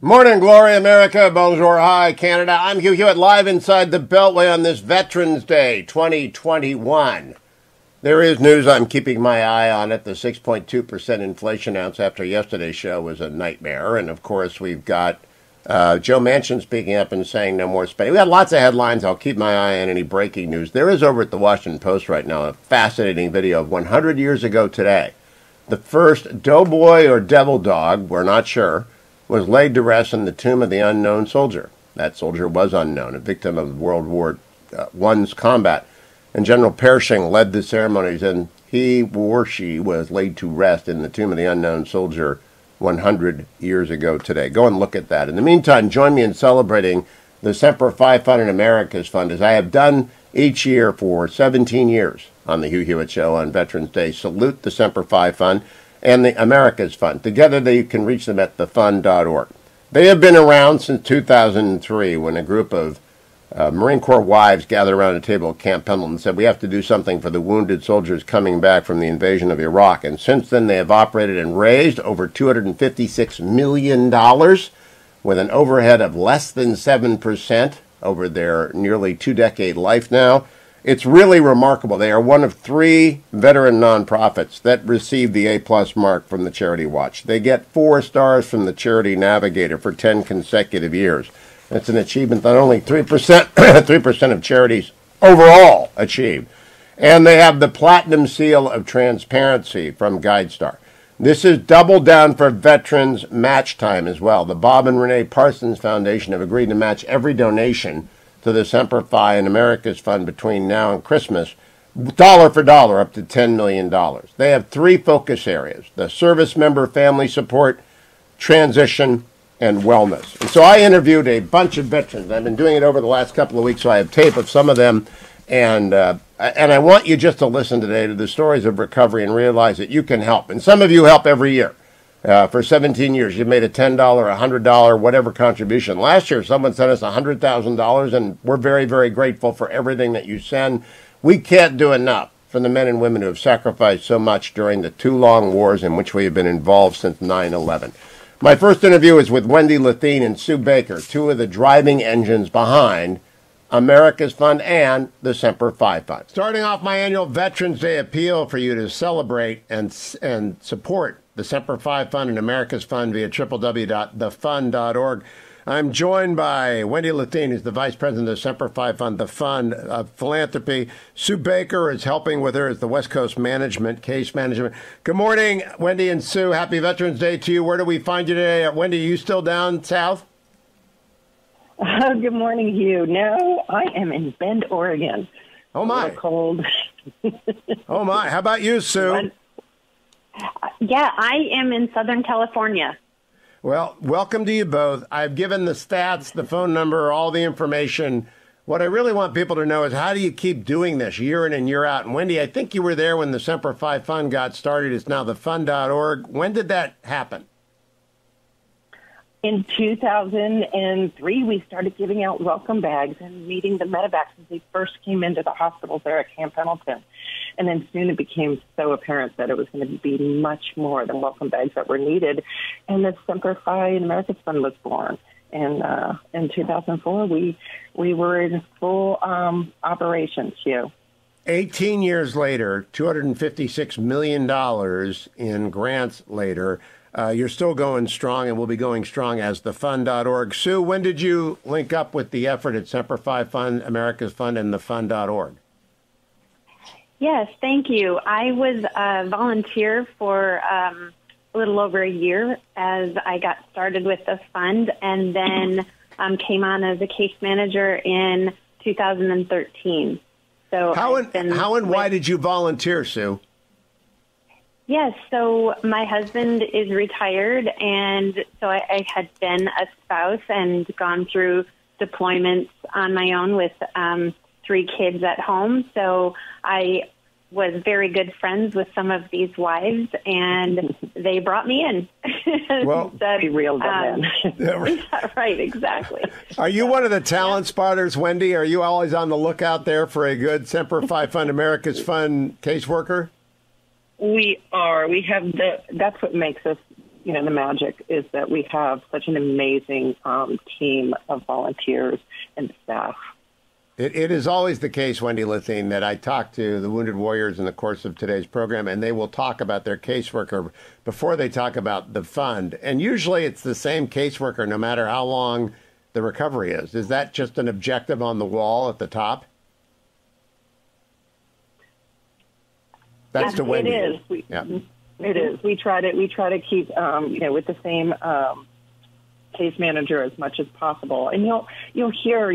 Morning, glory, America. Bonjour, hi, Canada. I'm Hugh Hewitt, live inside the Beltway on this Veterans Day 2021. There is news. I'm keeping my eye on it. The 6.2% inflation ounce after yesterday's show was a nightmare. And, of course, we've got Joe Manchin speaking up and saying no more spending. We got lots of headlines. I'll keep my eye on any breaking news. There is over at the Washington Post right now a fascinating video of 100 years ago today. The first doughboy or devil dog, we're not sure, was laid to rest in the tomb of the unknown soldier. That soldier was unknown, a victim of World War I's combat. And General Pershing led the ceremonies, and he or she was laid to rest in the tomb of the unknown soldier 100 years ago today. Go and look at that. In the meantime, join me in celebrating the Semper Fi Fund and America's Fund, as I have done each year for 17 years on the Hugh Hewitt Show on Veterans Day. Salute the Semper Fi Fund and the America's Fund. Together, you can reach them at thefund.org. They have been around since 2003 when a group of Marine Corps wives gathered around a table at Camp Pendleton and said, we have to do something for the wounded soldiers coming back from the invasion of Iraq. And since then, they have operated and raised over $256 million with an overhead of less than 7% over their nearly two-decade life now. It's really remarkable. They are one of 3 veteran nonprofits that receive the A+ mark from the Charity Watch. They get 4 stars from the Charity Navigator for 10 consecutive years. It's an achievement that only 3%, 3% of charities overall achieve. And they have the Platinum Seal of Transparency from GuideStar. This is double down for veterans match time as well. The Bob and Renee Parsons Foundation have agreed to match every donation to the Semper Fi and America's Fund between now and Christmas, dollar for dollar, up to $10 million. They have 3 focus areas: the service member family support, transition, and wellness. And so I interviewed a bunch of veterans. I've been doing it over the last couple of weeks, so I have tape of some of them. And I want you just to listen today to the stories of recovery and realize that you can help. And some of you help every year. For 17 years, you've made a $10, $100, whatever contribution. Last year, someone sent us $100,000, and we're very, very grateful for everything that you send. We can't do enough for the men and women who have sacrificed so much during the 2 long wars in which we have been involved since 9/11. My first interview is with Wendy Lathine and Sue Baker, 2 of the driving engines behind America's Fund and the Semper Fi Fund. Starting off my annual Veterans Day appeal for you to celebrate and support the Semper Fi Fund and America's Fund via www.thefund.org. I'm joined by Wendy Lathine, who's the Vice President of Semper Fi Fund, the Fund of Philanthropy. Sue Baker is helping with her as the West Coast Management, Case Management. Good morning, Wendy and Sue. Happy Veterans Day to you. Where do we find you today? Wendy, are you still down south? Good morning, Hugh. No, I am in Bend, Oregon. Oh, my. Cold. Oh, my. How about you, Sue? Yeah, I am in Southern California. Well, welcome to you both. I've given the stats, the phone number, all the information. What I really want people to know is, how do you keep doing this year in and year out? And Wendy, I think you were there when the Semper Fi Fund got started. It's now thefund.org. When did that happen? In 2003, we started giving out welcome bags and meeting the medevacs as they first came into the hospitals there at Camp Pendleton. And then soon it became so apparent that it was going to be much more than welcome bags that were needed. And the Semper Fi and America's Fund was born. And in 2004, we were in full operations, Hugh. 18 years later, $256 million in grants later, you're still going strong, and will be going strong as thefund.org. Sue, when did you link up with the effort at Semper Fi Fund, America's Fund, and thefund.org? Yes, thank you. I was a volunteer for a little over a year as I got started with the fund, and then came on as a case manager in 2013. So how and why did you volunteer, Sue? Yes, so my husband is retired, and so I had been a spouse and gone through deployments on my own with 3 kids at home. So I was very good friends with some of these wives, and they brought me in. Well, be real then. Yeah, right, exactly. Are you one of the talent spotters, Wendy? Are you always on the lookout there for a good Semper Fi Fund, America's Fund caseworker? We are. We have that's what makes us the magic is that we have such an amazing team of volunteers and staff. It is always the case, Wendy Lithine, that I talk to the wounded warriors in the course of today's program, and they will talk about their caseworker before they talk about the fund. And usually it's the same caseworker no matter how long the recovery is. Is that just an objective on the wall at the top? That's to Wendy. It is. It is. We try to keep with the same case manager as much as possible, and you'll hear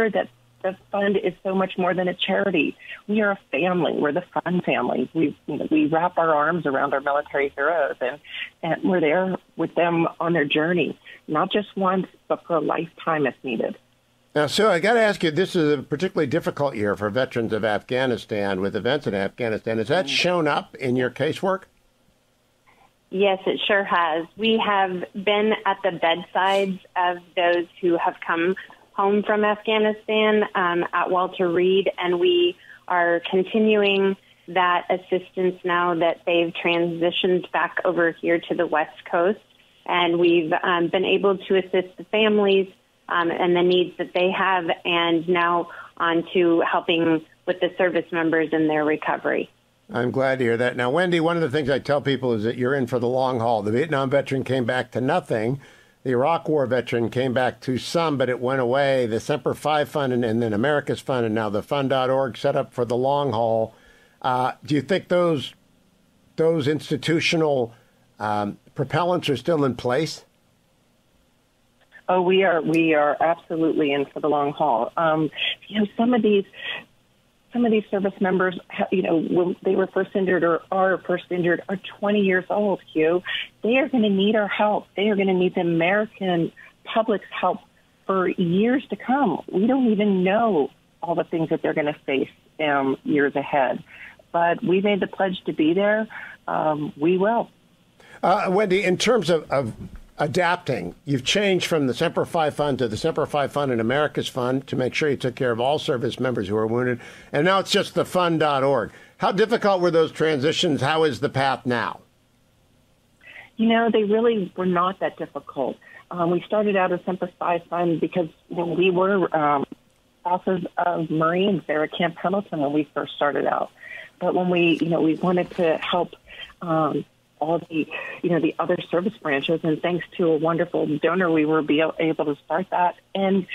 that the fund is so much more than a charity. We are a family. We're the fund family. We wrap our arms around our military heroes, and we're there with them on their journey, not just once, but for a lifetime if needed. Now, Sue, I got to ask you, this is a particularly difficult year for veterans of Afghanistan with events in Afghanistan. Has that shown up in your casework? Yes, it sure has. We have been at the bedsides of those who have come home from Afghanistan at Walter Reed, and we are continuing that assistance now that they've transitioned back over here to the West Coast. And we've been able to assist the families and the needs that they have, and now on to helping with the service members in their recovery. I'm glad to hear that. Now, Wendy, one of the things I tell people is that you're in for the long haul. The Vietnam veteran came back to nothing. The Iraq War veteran came back to some, but it went away. The Semper Fi Fund and then America's Fund and now the Fund.org set up for the long haul. Do you think those institutional propellants are still in place? Oh, we are absolutely in for the long haul. Some of these service members, when they were first injured or are first injured, are 20 years old, Hugh. They are going to need our help. They are going to need the American public's help for years to come. We don't even know all the things that they're going to face years ahead. But we made the pledge to be there. We will. Wendy, in terms of adapting, you've changed from the Semper Fi Fund to the Semper Fi Fund and America's Fund to make sure you took care of all service members who are wounded. And now it's just the Fund.org. How difficult were those transitions? How is the path now? They really were not that difficult. We started out as Semper Fi Fund because we were spouses of Marines there at Camp Pendleton when we first started out. But when we wanted to help all the other service branches, and thanks to a wonderful donor, we were able to start that. And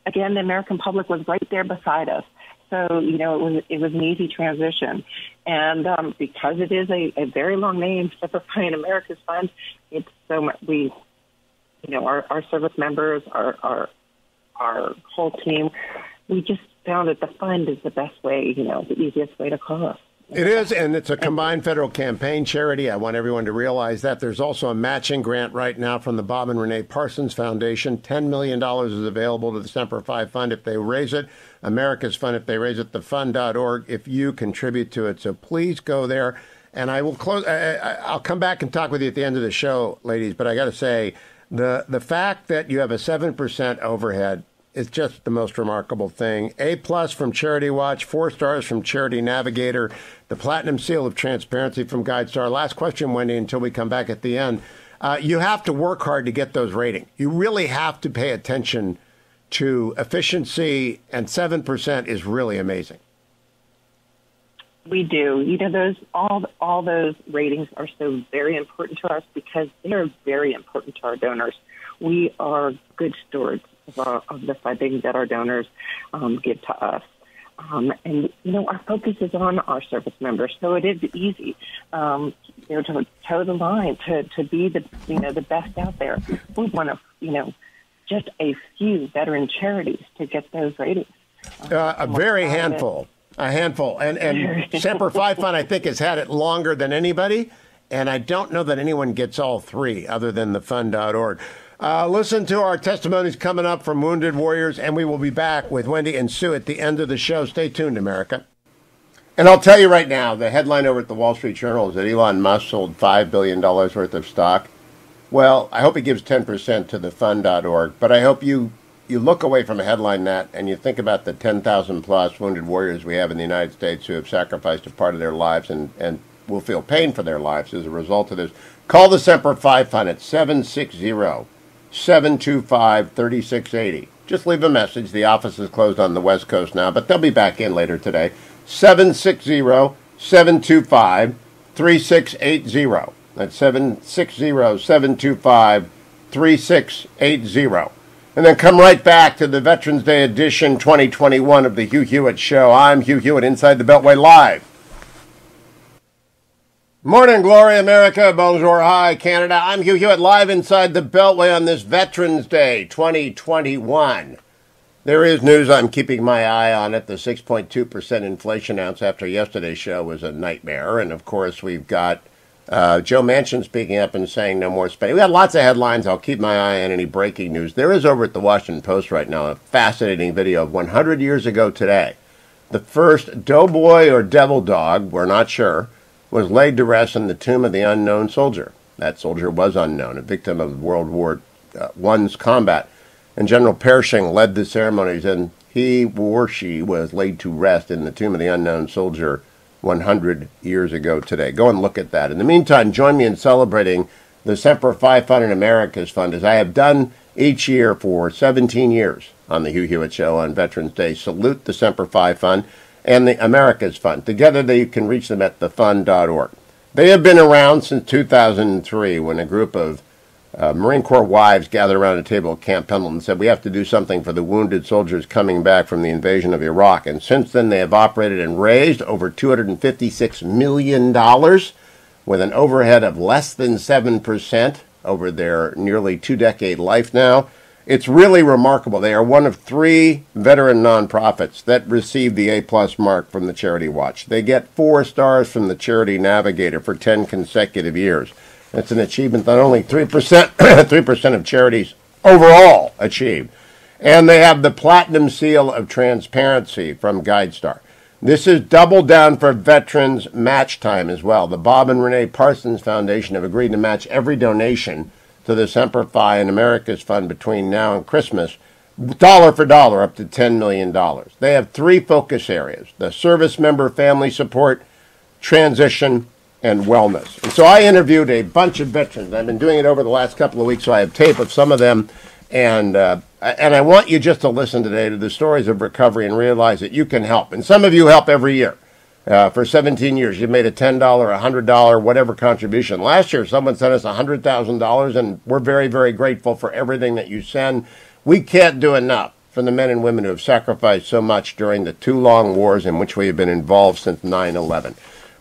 again, the American public was right there beside us. So, it was an easy transition. And because it is a very long name, Semper Fi and America's Fund, it's so much, our service members, our whole team, we just found that the fund is the best way, the easiest way to call us. It is, and it's a combined federal campaign charity. I want everyone to realize that. There's also a matching grant right now from the Bob and Renee Parsons Foundation. $10 million is available to the Semper Fi Fund if they raise it. America's Fund if they raise it. The Fund.org if you contribute to it. So please go there. And I will close. I'll come back and talk with you at the end of the show, ladies. But I got to say, the fact that you have a 7% overhead is just the most remarkable thing. A+ from Charity Watch, 4 stars from Charity Navigator, the Platinum Seal of Transparency from GuideStar. Last question, Wendy, until we come back at the end. You have to work hard to get those ratings. You really have to pay attention to efficiency, and 7% is really amazing. We do. All those ratings are so very important to us because they are very important to our donors. We are good stewards of the funding that our donors give to us. And our focus is on our service members, so it is easy, to toe the line, to be the best out there. We want to, just a few veteran charities to get those ratings. A handful. And Semper Fi Fund, I think, has had it longer than anybody, and I don't know that anyone gets all three other than the Fund.org. Listen to our testimonies coming up from Wounded Warriors, and we will be back with Wendy and Sue at the end of the show. Stay tuned, America. And I'll tell you right now, the headline over at the Wall Street Journal is that Elon Musk sold $5 billion worth of stock. Well, I hope he gives 10% to the Fund.org, but I hope you look away from a headline that and you think about the 10,000 plus wounded warriors we have in the United States who have sacrificed a part of their lives and will feel pain for their lives as a result of this. Call the Semper Fi Fund at 760-725-3680. Just leave a message. The office is closed on the West Coast now, but they'll be back in later today. 760-725-3680. That's 760-725-3680. And then come right back to the Veterans Day edition 2021 of the Hugh Hewitt Show. I'm Hugh Hewitt, Inside the Beltway Live. Morning, Glory, America, Bonjour, hi, Canada. I'm Hugh Hewitt, live inside the Beltway on this Veterans Day 2021. There is news I'm keeping my eye on it. The 6.2% inflation ounce after yesterday's show was a nightmare. And, of course, we've got Joe Manchin speaking up and saying no more spending. We got lots of headlines. I'll keep my eye on any breaking news. There is over at the Washington Post right now a fascinating video of 100 years ago today. The first doughboy or devil dog, we're not sure, was laid to rest in the tomb of the unknown soldier. That soldier was unknown, a victim of World War I's combat. And General Pershing led the ceremonies, and he or she was laid to rest in the tomb of the unknown soldier 100 years ago today. Go and look at that. In the meantime, join me in celebrating the Semper Fi Fund and America's Fund, as I have done each year for 17 years on the Hugh Hewitt Show on Veterans Day. Salute the Semper Fi Fund and the America's Fund. Together, you can reach them at thefund.org. They have been around since 2003, when a group of Marine Corps wives gathered around a table at Camp Pendleton and said, we have to do something for the wounded soldiers coming back from the invasion of Iraq. And since then, they have operated and raised over $256 million with an overhead of less than 7% over their nearly two-decade life now. It's really remarkable. They are one of 3 veteran nonprofits that receive the A+ mark from the Charity Watch. They get 4 stars from the Charity Navigator for 10 consecutive years. It's an achievement that only 3% 3% of charities overall achieve. And they have the Platinum Seal of Transparency from GuideStar. This is double down for veterans match time as well. The Bob and Renee Parsons Foundation have agreed to match every donation to the Semper Fi and America's Fund between now and Christmas, dollar for dollar, up to $10 million. They have 3 focus areas: the service member family support, transition, and wellness. And so I interviewed a bunch of veterans. I've been doing it over the last couple of weeks, so I have tape of some of them. And I want you just to listen today to the stories of recovery and realize that you can help. And some of you help every year. For 17 years, you've made a $10, $100, whatever contribution. Last year, someone sent us $100,000, and we're very, very grateful for everything that you send. We can't do enough for the men and women who have sacrificed so much during the 2 long wars in which we have been involved since 9/11.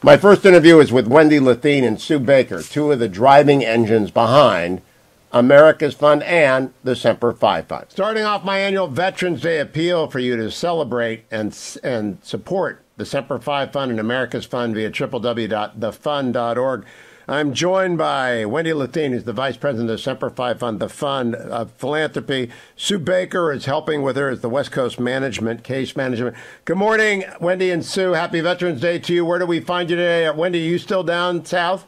My first interview is with Wendy Lethine and Sue Baker, 2 of the driving engines behind America's Fund and the Semper Fi Fund. Starting off my annual Veterans Day appeal for you to celebrate and support the Semper Fi Fund and America's Fund via www.thefund.org. I'm joined by Wendy Lethine, who's the Vice President of Semper Fi Fund, the Fund of Philanthropy. Sue Baker is helping with her as the West Coast Management, Case Management. Good morning, Wendy and Sue. Happy Veterans Day to you. Where do we find you today? Wendy, are you still down south?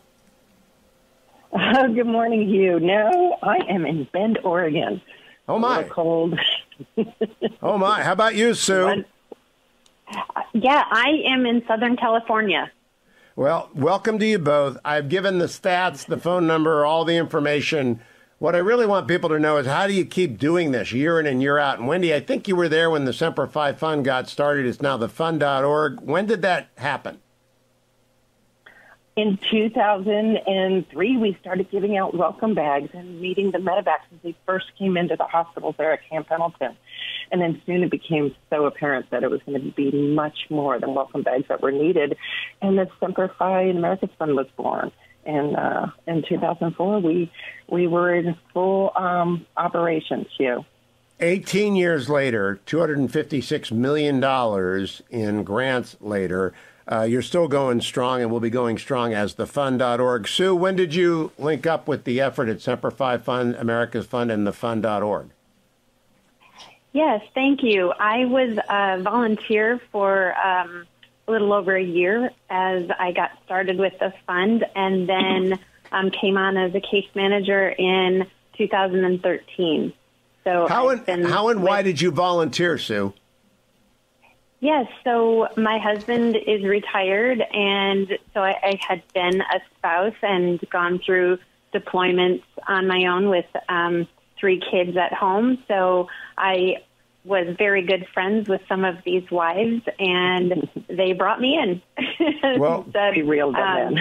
Good morning, Hugh. No, I am in Bend, Oregon. Oh, my. A little cold. Oh, my. How about you, Sue? Yeah, I am in Southern California. Well, welcome to you both. I've given the stats, the phone number, all the information. What I really want people to know is, how do you keep doing this year in and year out? And Wendy, I think you were there when the Semper Fi Fund got started. It's now thefund.org. When did that happen? In 2003, we started giving out welcome bags and meeting the medevacs as they first came into the hospitals there at Camp Pendleton. And then soon it became so apparent that it was going to be much more than welcome bags that were needed. And the Semper Fi and America's Fund was born. And in 2004, we were in full operations, Hugh. 18 years later, $256 million in grants later, you're still going strong and will be going strong as thefund.org. Sue, when did you link up with the effort at Semper Fi Fund, America's Fund, and thefund.org? Yes, thank you. I was a volunteer for a little over a year as I got started with the fund, and then came on as a case manager in 2013. So how and why did you volunteer, Sue? Yes, so my husband is retired, and so I had been a spouse and gone through deployments on my own with 3 kids at home. So I was very good friends with some of these wives, and they brought me in. Well, be real then.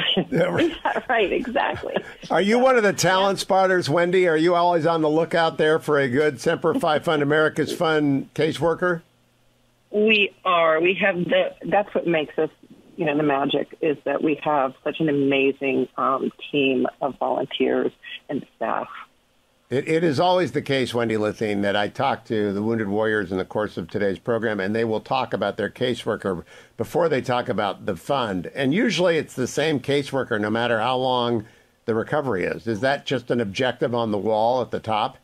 Right, exactly. Are you one of the talent spotters, Wendy? Are you always on the lookout there for a good Semper Fi Fund, America's Fund caseworker? We are. We have that's what makes us, the magic is that we have such an amazing team of volunteers and staff. It is always the case, Wendy Lithine, that I talk to the wounded warriors in the course of today's program, and they will talk about their caseworker before they talk about the fund. And usually it's the same caseworker no matter how long the recovery is. Is that just an objective on the wall at the top?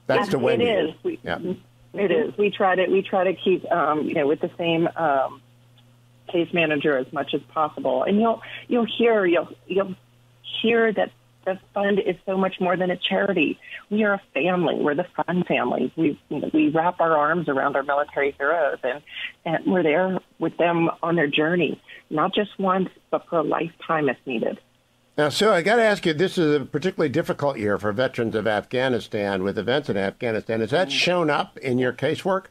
That's to Wendy. It is. It is. We try to keep with the same case manager as much as possible, and you'll hear that the fund is so much more than a charity. We are a family. We're the fund family. We wrap our arms around our military heroes, and we're there with them on their journey, not just once, but for a lifetime if needed. Now, Sue, I got to ask you, this is a particularly difficult year for veterans of Afghanistan with events in Afghanistan. Has that shown up in your casework?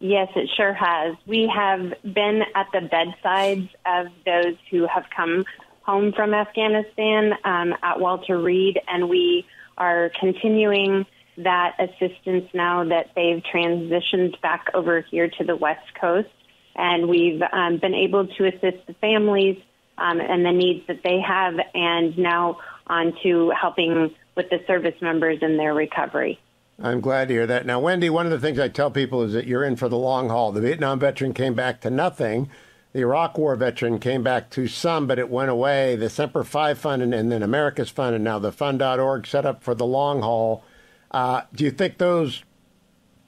Yes, it sure has. We have been at the bedsides of those who have come home from Afghanistan at Walter Reed, and we are continuing that assistance now that they've transitioned back over here to the West Coast. And we've been able to assist the families and the needs that they have, and now on to helping with the service members in their recovery. I'm glad to hear that. Now, Wendy, one of the things I tell people is that you're in for the long haul. The Vietnam veteran came back to nothing. The Iraq War veteran came back to some, but it went away. The Semper Fi Fund and then America's Fund and now the Fund.org set up for the long haul. Do you think those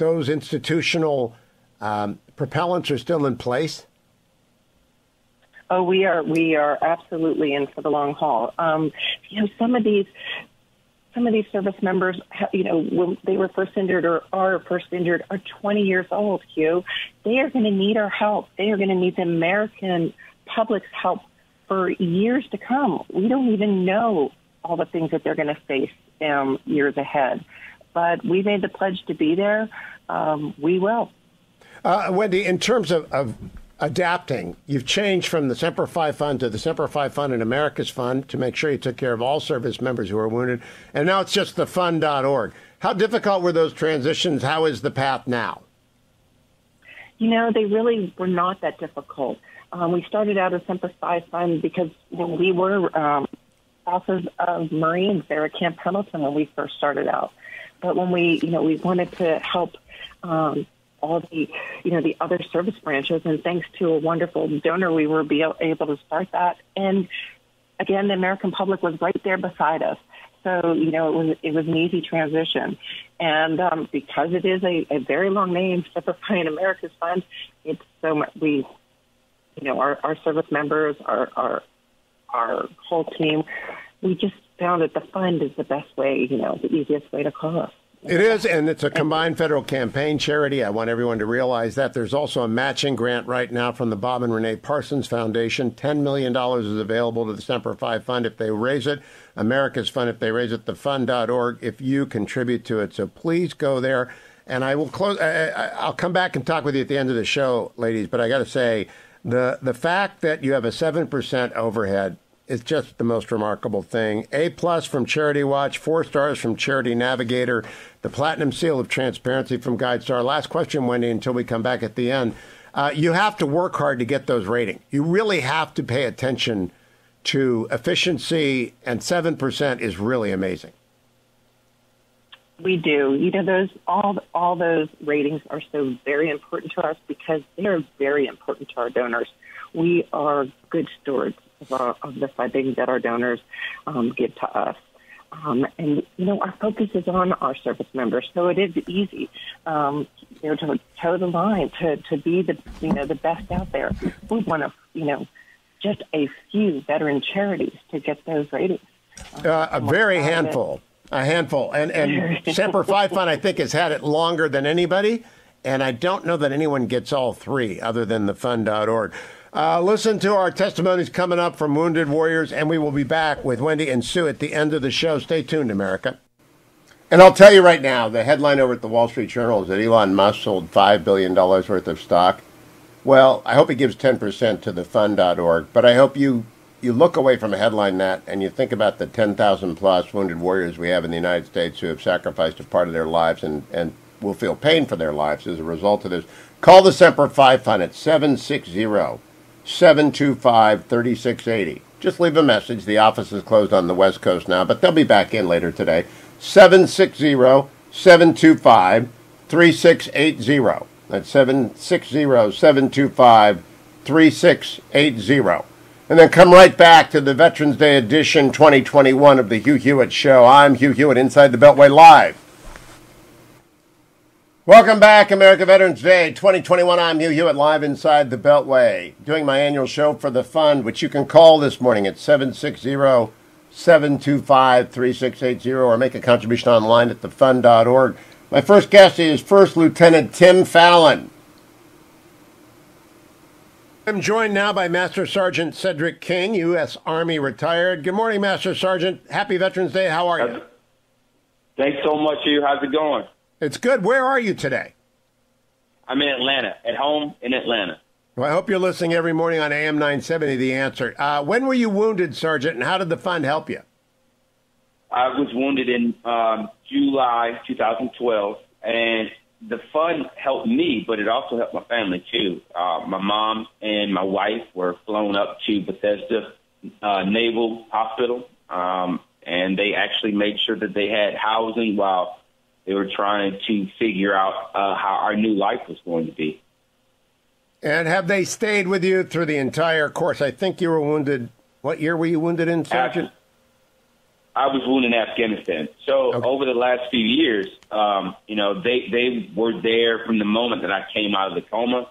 institutional propellants are still in place? Oh, we are absolutely in for the long haul. Some of these service members, when they were first injured or are first injured, are 20 years old, Hugh. They are going to need our help. They are going to need the American public's help for years to come. We don't even know all the things that they're going to face years ahead. But we made the pledge to be there. We will. Wendy, in terms of adapting, you've changed from the Semper Fi Fund to the Semper Fi Fund and America's Fund to make sure you took care of all service members who are wounded. And now it's just the Fund.org. How difficult were those transitions? How is the path now? They really were not that difficult. We started out as Semper Fi Fund because we were spouses of Marines there at Camp Pendleton when we first started out. But when we wanted to help all the other service branches, and thanks to a wonderful donor, we were able to start that. And again, the American public was right there beside us. So, it was an easy transition. And because it is a very long name, Semper Fi and America's Fund, it's so much, our service members, our whole team, we just found that the fund is the best way, the easiest way to call us. It is, and it's a combined federal campaign charity. I want everyone to realize that. There's also a matching grant right now from the Bob and Renee Parsons Foundation. $10 million is available to the Semper Fi Fund if they raise it. America's Fund if they raise it. The Fund.org if you contribute to it. So please go there. And I will close. I'll come back and talk with you at the end of the show, ladies. But I got to say, the fact that you have a 7% overhead, it's just the most remarkable thing. A+ from Charity Watch, 4 stars from Charity Navigator, the Platinum Seal of Transparency from GuideStar. Last question, Wendy, until we come back at the end. You have to work hard to get those ratings. You really have to pay attention to efficiency, and 7% is really amazing. We do. All those ratings are so very important to us because they are very important to our donors. We are good stewards of the funding that our donors give to us. And our focus is on our service members, so it is easy, to toe the line, to be the best out there. We want just a few veteran charities to get those ratings. A very handful. A handful. And Semper Fi Fund, I think, has had it longer than anybody. And I don't know that anyone gets all three other than the fund.org. Listen to our testimonies coming up from Wounded Warriors, and we will be back with Wendy and Sue at the end of the show. Stay tuned, America. And I'll tell you right now, the headline over at the Wall Street Journal is that Elon Musk sold $5 billion worth of stock. Well, I hope he gives 10% to the fund.org, but I hope you look away from a headline that and you think about the 10,000 plus wounded warriors we have in the United States who have sacrificed a part of their lives and will feel pain for their lives as a result of this. Call the Semper Fi Fund at 760-725-3680. Just leave a message. The office is closed on the West Coast now, but they'll be back in later today. 760-725-3680. That's 760-725-3680. And then come right back to the Veterans Day edition 2021 of the Hugh Hewitt Show. I'm Hugh Hewitt, Inside the Beltway Live. Welcome back, America Veterans Day 2021. I'm Hugh Hewitt, live inside the Beltway, doing my annual show for the fund, which you can call this morning at 760-725-3680 or make a contribution online at thefund.org. My first guest is First Lieutenant Tim Fallon. I'm joined now by Master Sergeant Cedric King, U.S. Army retired. Good morning, Master Sergeant. Happy Veterans Day. How are you? Thanks so much, Hugh. How's it going? It's good. Where are you today? I'm in Atlanta, at home in Atlanta. Well, I hope you're listening every morning on AM 970, The Answer. When were you wounded, Sergeant, and how did the fund help you? I was wounded in July 2012, and the fund helped me, but it also helped my family, too. My mom and my wife were flown up to Bethesda Naval Hospital, and they actually made sure that they had housing while they were trying to figure out how our new life was going to be. And have they stayed with you through the entire course? I think you were wounded. What year were you wounded in, Sergeant? I was wounded in Afghanistan. So over the last few years, they were there from the moment that I came out of the coma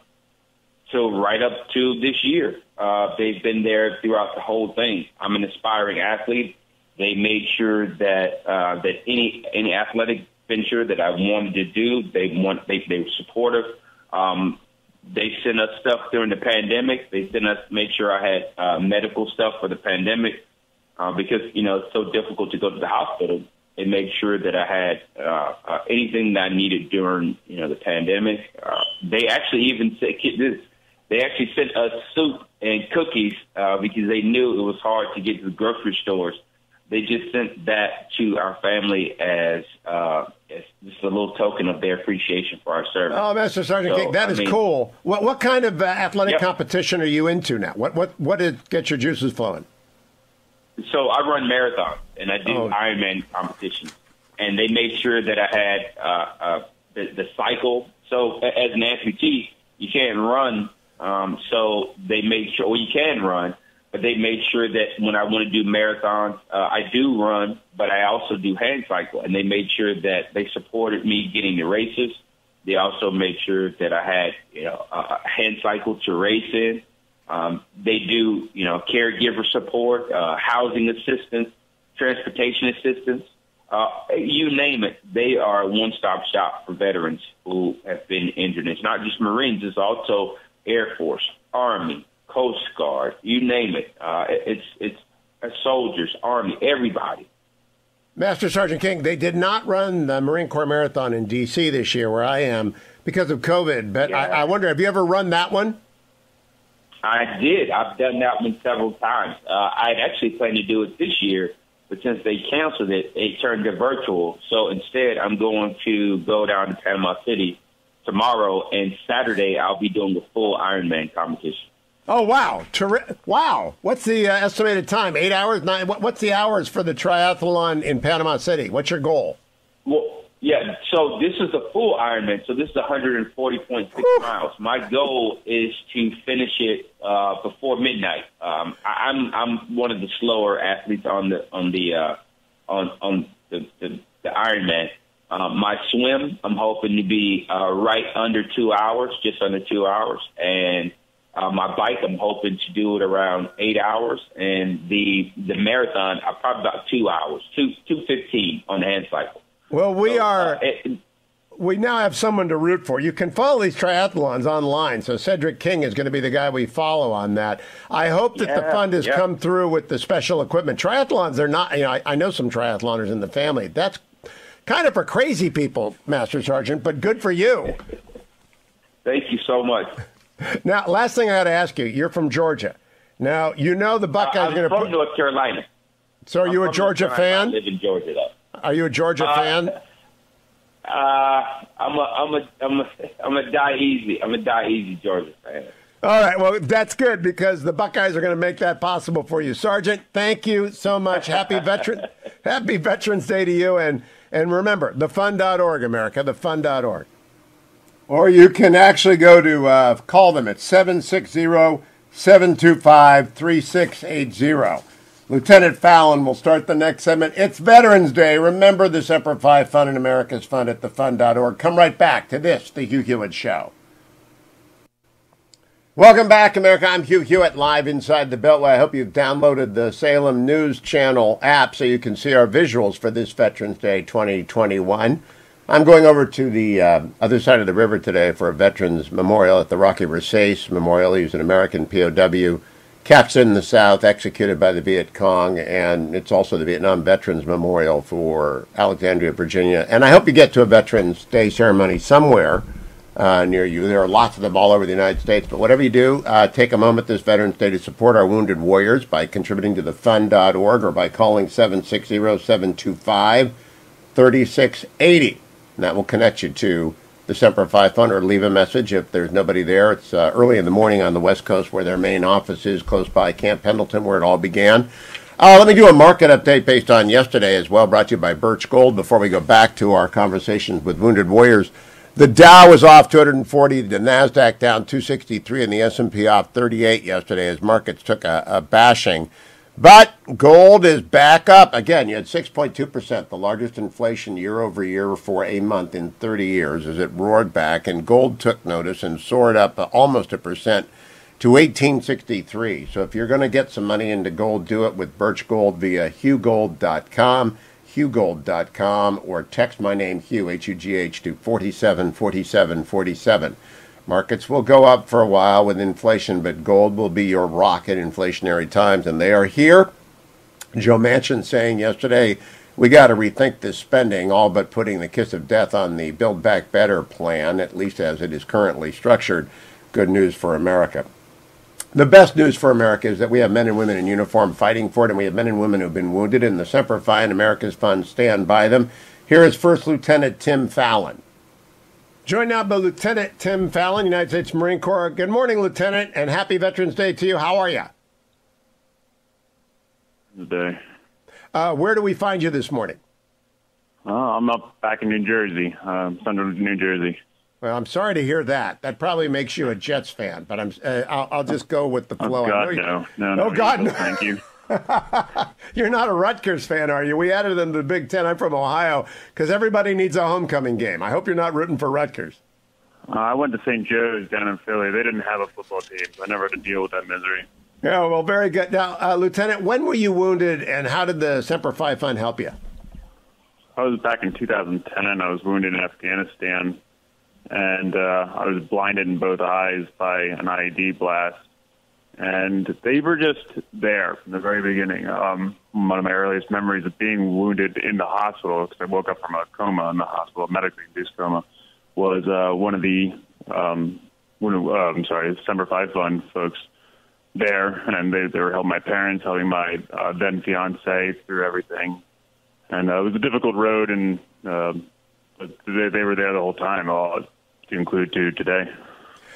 till right up to this year. They've been there throughout the whole thing. I'm an aspiring athlete. They made sure that that any athletic venture that I wanted to do, they were supportive. They sent us stuff during the pandemic. They sent us, made sure I had medical stuff for the pandemic because, it's so difficult to go to the hospital. They made sure that I had anything that I needed during, the pandemic. They actually even said, they actually sent us soup and cookies because they knew it was hard to get to the grocery stores. They just sent that to our family as just a little token of their appreciation for our service. Oh, Master Sergeant King, that is cool. What kind of athletic competition are you into now? What gets your juices flowing? So I run marathons, and I do Ironman competitions. And they made sure that I had the cycle. So as an amputee, you can't run. So they made sure, well, you can run. But they made sure that when I want to do marathons, I do run, but I also do hand cycle. And they made sure that they supported me getting the races. They also made sure that I had, a hand cycle to race in. They do, caregiver support, housing assistance, transportation assistance, you name it. They are a one-stop shop for veterans who have been injured. It's not just Marines. It's also Air Force, Army, Coast Guard, you name it. It's soldiers, Army, everybody. Master Sergeant King, they did not run the Marine Corps Marathon in D.C. this year, where I am, because of COVID. But I wonder, have you ever run that one? I did. I've done that one several times. I'd actually planned to do it this year, but since they canceled it, it turned to virtual. So instead, I'm going to go down to Panama City tomorrow, and Saturday I'll be doing the full Ironman competition. Oh, wow. Wow. What's the estimated time? 8 hours? 9? What's the hours for the triathlon in Panama City? What's your goal? Well, yeah, so this is the full Ironman. So this is 140.6 miles. My goal is to finish it before midnight. I'm one of the slower athletes on the Ironman. My swim, I'm hoping to be right under 2 hours, just under 2 hours, and My bike, I'm hoping to do it around 8 hours, and the marathon, probably about 2 hours, 2:15 on the hand cycle. Well, we now have someone to root for. You can follow these triathlons online, so Cedric King is going to be the guy we follow on that. I hope that the fund has come through with the special equipment. Triathlons are not, I know some triathloners in the family. That's kind of for crazy people, Master Sergeant, but good for you. Thank you so much. Now, last thing I got to ask you, you're from Georgia. Now, the Buckeyes are going to I'm from North Carolina. So are you a Georgia fan? I live in Georgia, though. Are you a Georgia fan? I'm a die easy. I'm a die easy Georgia fan. All right, well, that's good because the Buckeyes are going to make that possible for you. Sergeant, thank you so much. Happy Veterans Day to you. And remember, thefund.org, America, thefund.org. Or you can actually go to call them at 760-725-3680. Lieutenant Fallon will start the next segment. It's Veterans Day. Remember the Semper Fi Fund and America's Fund at thefund.org. Come right back to this, The Hugh Hewitt Show. Welcome back, America. I'm Hugh Hewitt, live inside the Beltway. I hope you've downloaded the Salem News Channel app so you can see our visuals for this Veterans Day 2021. I'm going over to the other side of the river today for a Veterans Memorial at the Rocky Versace Memorial. He was an American POW, captured in the South, executed by the Viet Cong, and it's also the Vietnam Veterans Memorial for Alexandria, Virginia. And I hope you get to a Veterans Day ceremony somewhere near you. There are lots of them all over the United States, but whatever you do, take a moment this Veterans Day to support our wounded warriors by contributing to thefund.org or by calling 760-725-3680. And that will connect you to the Semper Fi Fund, or leave a message if there's nobody there. It's early in the morning on the West Coast where their main office is, close by Camp Pendleton where it all began. Let me do a market update based on yesterday as well, brought to you by Birch Gold before we go back to our conversations with wounded warriors. The Dow was off 240, the NASDAQ down 263, and the S&P off 38 yesterday as markets took a bashing. But gold is back up. Again, you had 6.2%, the largest inflation year over year for a month in 30 years as it roared back, and gold took notice and soared up almost 1% to 1863. So if you're going to get some money into gold, do it with Birch Gold via hughgold.com, hughgold.com, or text my name, Hugh, H-U-G-H, to 474747. Markets will go up for a while with inflation, but gold will be your rock in inflationary times, and they are here. Joe Manchin saying yesterday, we got to rethink this spending, all but putting the kiss of death on the Build Back Better plan, at least as it is currently structured. Good news for America. The best news for America is that we have men and women in uniform fighting for it, and we have men and women who have been wounded, and the Semper Fi and America's Fund stand by them. Here is First Lieutenant Tim Fallon. Joined now by Lieutenant Tim Fallon, United States Marine Corps. Good morning, Lieutenant, and happy Veterans Day to you. How are you? Good day. Where do we find you this morning? I'm up back in New Jersey, Central New Jersey. Well, I'm sorry to hear that. That probably makes you a Jets fan, but I'll just go with the flow. Oh, God, no. Oh, God, no. Thank you. You're not a Rutgers fan, are you? We added them to the Big Ten. I'm from Ohio because everybody needs a homecoming game. I hope you're not rooting for Rutgers. I went to St. Joe's down in Philly. They didn't have a football team, so I never had to deal with that misery. Yeah, well, very good. Now, Lieutenant, when were you wounded, and how did the Semper Fi Fund help you? I was back in 2010. I was wounded in Afghanistan, and I was blinded in both eyes by an IED blast. And they were just there from the very beginning. One of my earliest memories of being wounded in the hospital, because I woke up from a coma in the hospital, a medically induced coma, was one of the Semper Fi Fund folks there, and they were helping my parents, helping my then fiance through everything. And it was a difficult road, and they were there the whole time, to include to today.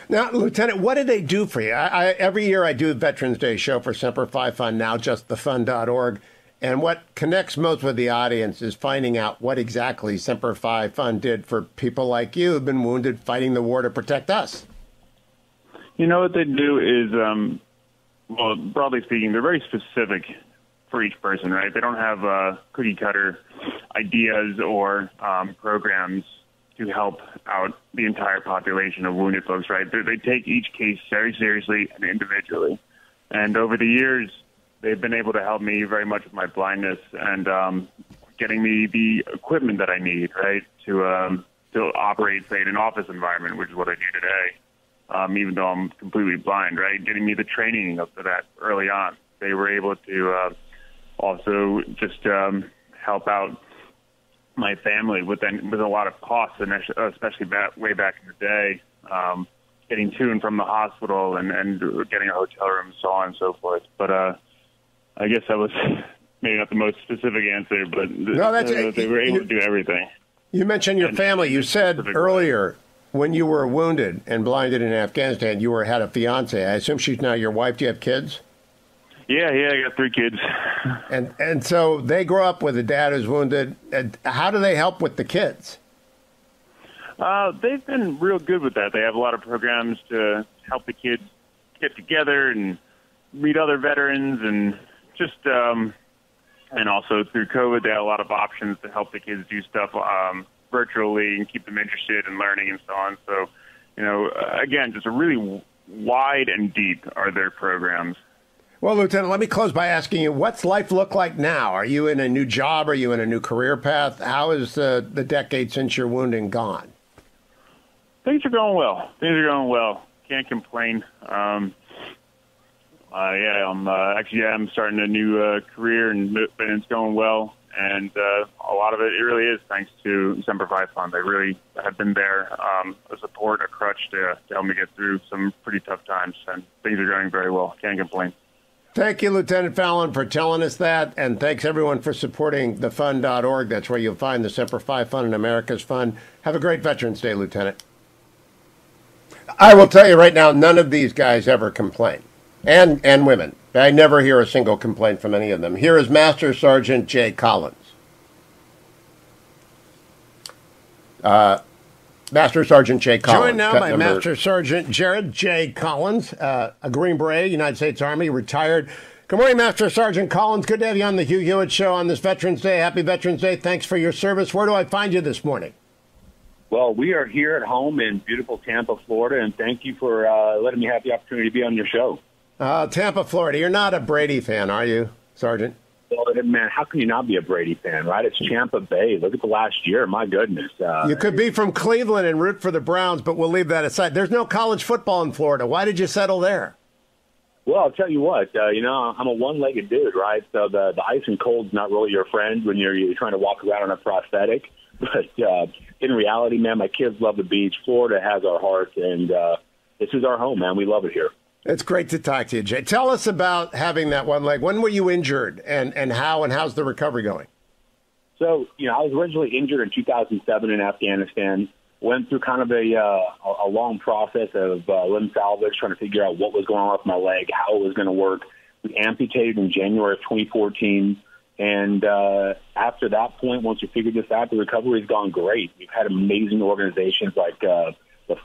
Now, Lieutenant, what did they do for you? Every year I do the Veterans Day show for Semper Fi Fund, now just thefund.org. And what connects most with the audience is finding out what exactly Semper Fi Fund did for people like you who've been wounded fighting the war to protect us. You know what they do is, well, broadly speaking, they're very specific for each person, right? They don't have cookie-cutter ideas or programs to help out the entire population of wounded folks, right? They take each case very seriously and individually. And over the years, they've been able to help me very much with my blindness and getting me the equipment that I need, right, to operate, say, in an office environment, which is what I do today, even though I'm completely blind, right? Getting me the training up to that early on. They were able to also just help out my family with a lot of costs, and especially way back in the day, getting to and from the hospital and getting a hotel room, so on and so forth. But I guess that was maybe not the most specific answer, but they were able to do everything. You mentioned your family. You said earlier when you were wounded and blinded in Afghanistan, you had a fiance. I assume she's now your wife. Do you have kids? Yeah, I got 3 kids. And so they grow up with a dad who's wounded. How do they help with the kids? They've been real good with that. They have a lot of programs to help the kids get together and meet other veterans, and just and also through COVID, they have a lot of options to help the kids do stuff virtually and keep them interested in learning and so on. So, again, just a really wide and deep are their programs. Well, Lieutenant, let me close by asking you, what's life look like now? Are you in a new job? Are you in a new career path? How is the decade since your wounding gone? Things are going well. Can't complain. I'm starting a new career, and it's going well. And a lot of it really is thanks to Semper Fi Fund. They really have been there, a support, a crutch to help me get through some pretty tough times. And things are going very well. Can't complain. Thank you, Lieutenant Fallon, for telling us that, and thanks everyone for supporting thefund.org. That's where you'll find the Semper Fi Fund and America's Fund. Have a great Veterans Day, Lieutenant. I will tell you right now, none of these guys ever complain, and women. I never hear a single complaint from any of them. Here is Master Sergeant Jay Collins. Master Sergeant Jay Collins. Joined now by Master Sergeant Jared J. Collins, a Green Beret, United States Army, retired. Good morning, Master Sergeant Collins. Good to have you on the Hugh Hewitt Show on this Veterans Day. Happy Veterans Day. Thanks for your service. Where do I find you this morning? Well, we are here at home in beautiful Tampa, Florida, and thank you for letting me have the opportunity to be on your show. Tampa, Florida. You're not a Brady fan, are you, Sergeant? Well, man, how can you not be a Brady fan, right? It's Tampa Bay. Look at the last year. My goodness. You could be from Cleveland and root for the Browns, but we'll leave that aside. There's no college football in Florida. Why did you settle there? Well, I'll tell you what. I'm a one-legged dude, right? So the ice and cold's not really your friend when you're trying to walk around on a prosthetic. But in reality, man, my kids love the beach. Florida has our heart, and this is our home, man. We love it here. It's great to talk to you, Jay. Tell us about having that one leg. When were you injured, and how's the recovery going? So, I was originally injured in 2007 in Afghanistan. Went through kind of a long process of limb salvage, trying to figure out what was going on with my leg, how it was going to work. We amputated in January of 2014. And after that point, once we figured this out, the recovery has gone great. We've had amazing organizations like the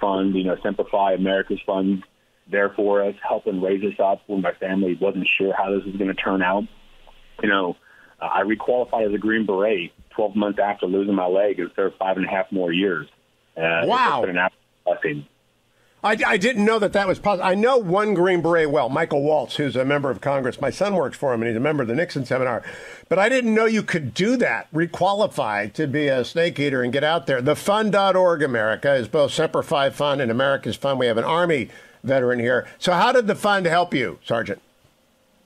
fund, Semper Fi, America's Fund, there for us, helping raise us up when my family wasn't sure how this was going to turn out. I requalified as a Green Beret 12 months after losing my leg and served 5.5 more years. Wow. It's been an absolute blessing. I didn't know that was possible. I know one Green Beret well, Michael Waltz, who's a member of Congress. My son works for him, and he's a member of the Nixon seminar. But I didn't know you could do that, requalify to be a snake eater and get out there. Thefund.org, America, is both Semper Fi Fund and America's Fund. We have an Army veteran here. So how did the fund help you, Sergeant?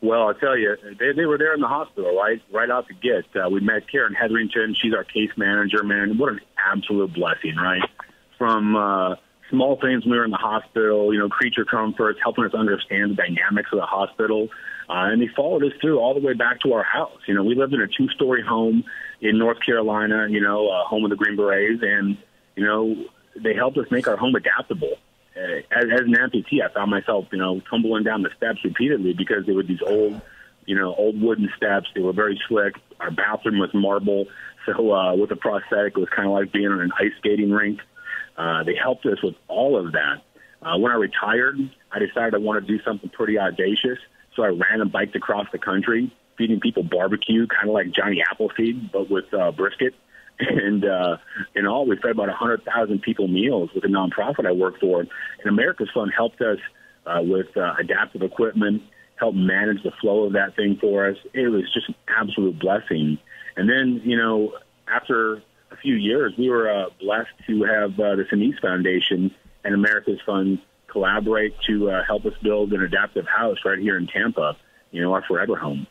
Well, I'll tell you, they were there in the hospital, right out the gate. We met Karen Hetherington. She's our case manager, man. What an absolute blessing, right? From small things when we were in the hospital, creature comforts, helping us understand the dynamics of the hospital. And they followed us through all the way back to our house. We lived in a 2-story home in North Carolina, home of the Green Berets. And, they helped us make our home adaptable. As an amputee, I found myself, tumbling down the steps repeatedly because they were these old wooden steps. They were very slick. Our bathroom was marble. So with a prosthetic, it was kind of like being on an ice skating rink. They helped us with all of that. When I retired, I decided I wanted to do something pretty audacious. So I ran and biked across the country, feeding people barbecue, kind of like Johnny Appleseed, but with brisket. And in all, we fed about 100,000 people meals with a nonprofit I work for. And America's Fund helped us with adaptive equipment, helped manage the flow of that thing for us. It was just an absolute blessing. And then, after a few years, we were blessed to have the Sinise Foundation and America's Fund collaborate to help us build an adaptive house right here in Tampa, our forever home.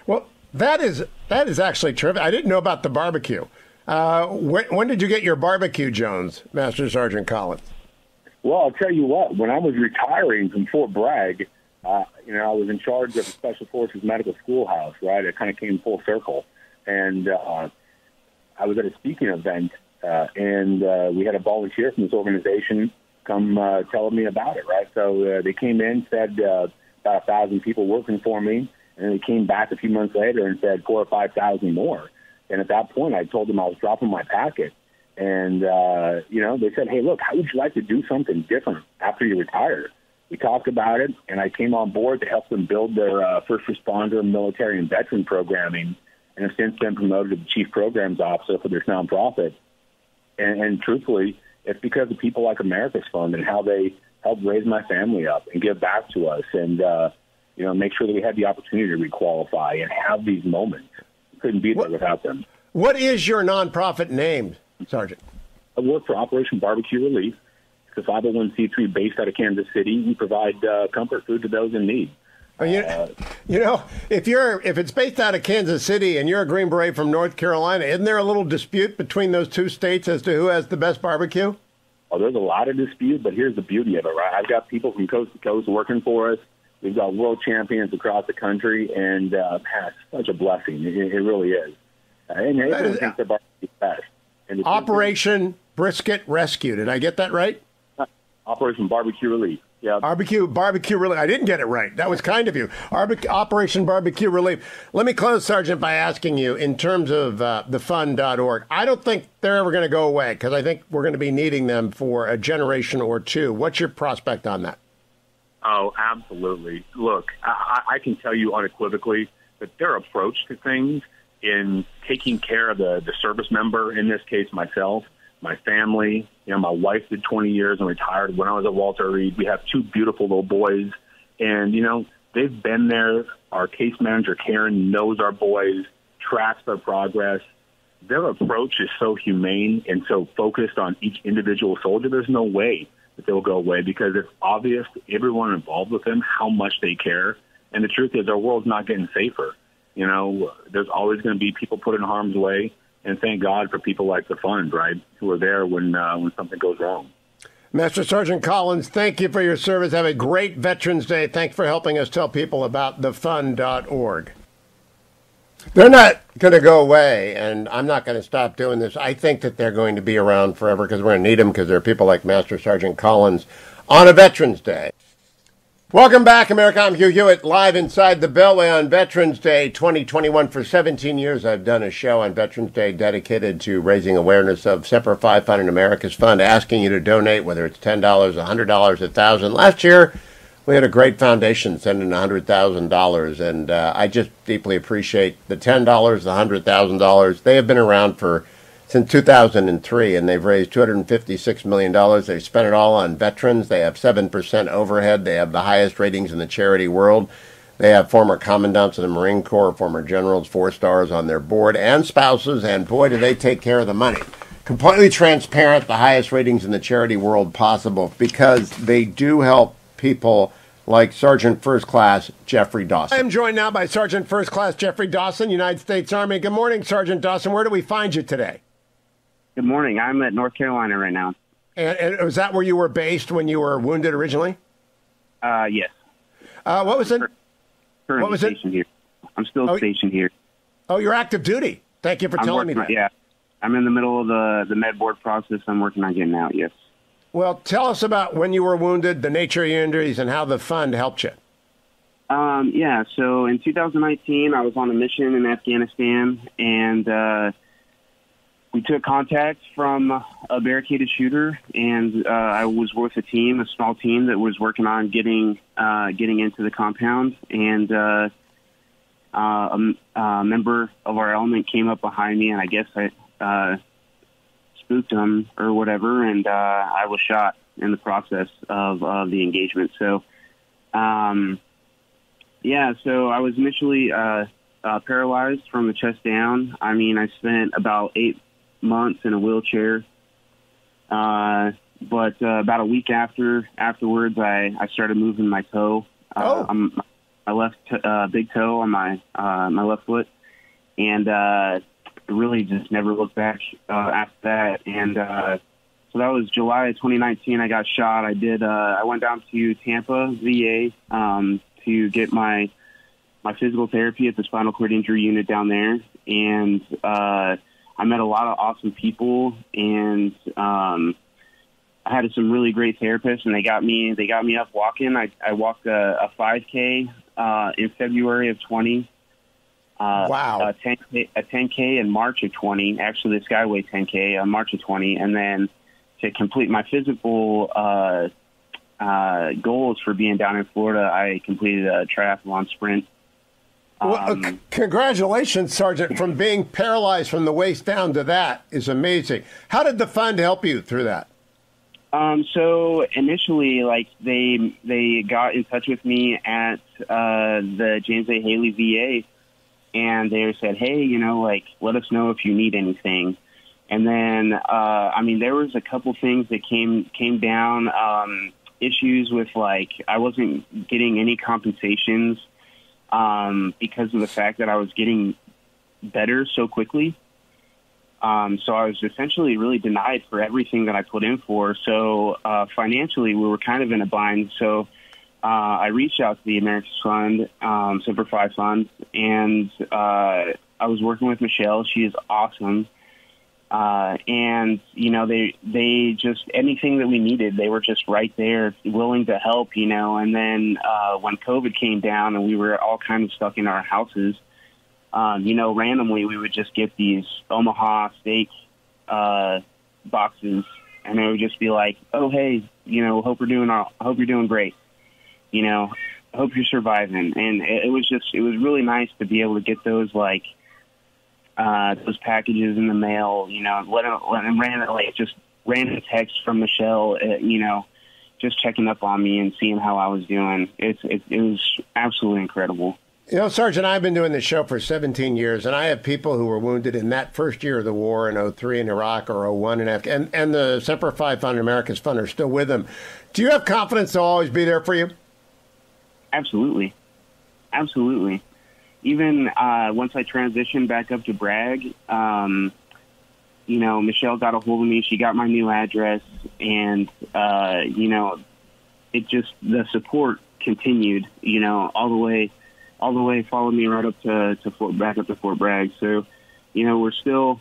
Well, that is actually terrific. I didn't know about the barbecue. When did you get your barbecue, Jones, Master Sergeant Collins? Well, I'll tell you what. When I was retiring from Fort Bragg, I was in charge of the Special Forces Medical Schoolhouse, right? It kind of came full circle. And I was at a speaking event, and we had a volunteer from this organization come tell me about it, right? So they came in, said about 1,000 people working for me, and then they came back a few months later and said 4,000 or 5,000 more. And at that point, I told them I was dropping my packet. And, they said, hey, look, how would you like to do something different after you retire? We talked about it, and I came on board to help them build their first responder, military, and veteran programming, and have since been promoted to the chief programs officer for this nonprofit. And truthfully, it's because of people like America's Fund and how they helped raise my family up and give back to us and, make sure that we had the opportunity to requalify and have these moments. Couldn't be there without them. What is your nonprofit name, Sergeant? I work for Operation Barbecue Relief. It's a 501c3 based out of Kansas City. We provide comfort food to those in need. If it's based out of Kansas City and you're a Green Beret from North Carolina, isn't there a little dispute between those two states as to who has the best barbecue? Oh, there's a lot of dispute, but here's the beauty of it, right? I've got people from coast to coast working for us. We've got world champions across the country, and it's such a blessing. It really is. And everyone thinks their barbecue is best. And Operation Brisket Rescue. Did I get that right? Operation Barbecue Relief. Yeah. Barbecue Relief. I didn't get it right. That was kind of you. Operation Barbecue Relief. Let me close, Sergeant, by asking you, in terms of thefund.org, I don't think they're ever going to go away because I think we're going to be needing them for a generation or two. What's your prospect on that? Oh, absolutely. Look, I can tell you unequivocally that their approach to things in taking care of the service member, in this case myself, my family, my wife did 20 years and retired when I was at Walter Reed. We have two beautiful little boys, and, they've been there. Our case manager, Karen, knows our boys, tracks their progress. Their approach is so humane and so focused on each individual soldier. There's no way that they'll go away because it's obvious to everyone involved with them how much they care. And the truth is our world's not getting safer. There's always going to be people put in harm's way. And thank God for people like the Fund, right, who are there when something goes wrong. Master Sergeant Collins, thank you for your service. Have a great Veterans Day. Thanks for helping us tell people about thefund.org. They're not going to go away, and I'm not going to stop doing this. I think that they're going to be around forever because we're going to need them because there are people like Master Sergeant Collins on a Veterans Day. Welcome back, America. I'm Hugh Hewitt, live inside the Beltway on Veterans Day 2021. For 17 years, I've done a show on Veterans Day dedicated to raising awareness of Semper Fi Fund and America's Fund, asking you to donate, whether it's $10, $100, $1,000. Last year, we had a great foundation send in $100,000, and I just deeply appreciate the $10, the $100,000. They have been around since 2003, and they've raised $256 million. They've spent it all on veterans. They have 7% overhead. They have the highest ratings in the charity world. They have former commandants of the Marine Corps, former generals, 4 stars on their board, and spouses, and boy, do they take care of the money. Completely transparent, the highest ratings in the charity world possible, because they do help people like Sergeant First Class Jeffrey Dawson. I am joined now by Sergeant First Class Jeffrey Dawson, United States Army. Good morning, Sergeant Dawson. Where do we find you today? Good morning. I'm at North Carolina right now. And was that where you were based when you were wounded originally? Yes. What was it? Currently stationed here. I'm still stationed here. Oh, you're active duty. Thank you for telling me that. Yeah. I'm in the middle of the med board process. I'm working on getting out, yes. Well, tell us about when you were wounded, the nature of your injuries, and how the fund helped you. Yeah, so in 2019, I was on a mission in Afghanistan, and we took contact from a barricaded shooter, and I was with a small team that was working on getting into the compound, and a member of our element came up behind me, and I guess spooked them or whatever, and I was shot in the process of the engagement. So, so I was initially paralyzed from the chest down. I mean, I spent about 8 months in a wheelchair. But about a week afterwards, I started moving my toe, my left big toe on my left foot, and really just never looked back after that. And so that was July 2019. I got shot. I went down to Tampa VA to get my physical therapy at the spinal cord injury unit down there, and I met a lot of awesome people, and I had some really great therapists, and they got me up walking. I walked a 5K in February of 20. Wow. A 10K in March of 20. Actually, the Skyway 10K in March of 20, and then to complete my physical goals for being down in Florida, I completed a triathlon sprint. Well, congratulations, Sergeant. From being paralyzed from the waist down to that is amazing. How did the fund help you through that? So initially, like they got in touch with me at the James A. Haley VA, and they said, "Hey, let us know if you need anything." And then, there was a couple things that came down. Issues with I wasn't getting any compensations because of the fact that I was getting better so quickly. So I was essentially really denied for everything that I put in for. So financially, we were kind of in a bind. So I reached out to the America's Fund, Semper Fi Fund, and I was working with Michelle. She is awesome. And, they just, anything that we needed, they were just right there, willing to help, And then when COVID came down and we were all kind of stuck in our houses, randomly we would just get these Omaha steak boxes, and they would just be like, "Oh, hey, hope you're doing great. Hope you're surviving." And it was really nice to be able to get those those packages in the mail. Random texts from Michelle. Just checking up on me and seeing how I was doing. It was absolutely incredible. Sergeant, I've been doing this show for 17 years, and I have people who were wounded in that first year of the war in 03 in Iraq or 01 in Afghanistan, and the Semper Fi Fund and America's Fund are still with them. Do you have confidence they'll always be there for you? Absolutely. Absolutely. Even once I transitioned back up to Bragg, Michelle got a hold of me. She got my new address, and, the support continued, all the way followed me right up back up to Fort Bragg. So, we're still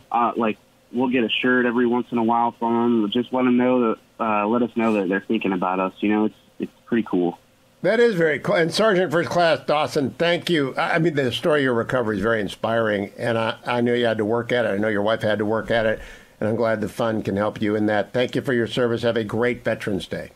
we'll get a shirt every once in a while from them. We'll just let us know that they're thinking about us. It's pretty cool. That is very cool. And Sergeant First Class Dawson, thank you. The story of your recovery is very inspiring, and I know you had to work at it. I know your wife had to work at it, and I'm glad the fund can help you in that. Thank you for your service. Have a great Veterans Day.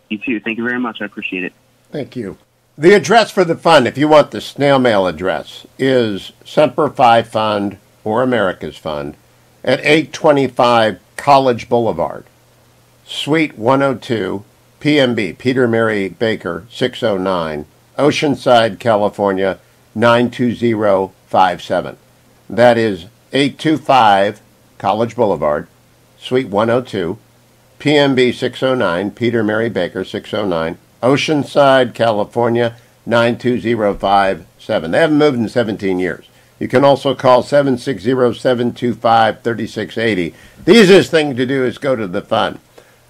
You too. Thank you very much. I appreciate it. Thank you. The address for the fund, if you want the snail mail address, is Semper Fi Fund or America's Fund at 825 College Boulevard, Suite 102, PMB, Peter Mary Baker, 609, Oceanside, California, 92057. That is 825 College Boulevard, Suite 102, PMB 609, Peter Mary Baker, 609, Oceanside, California, 92057. They haven't moved in 17 years. You can also call 760-725-3680. The easiest thing to do is go to the fund.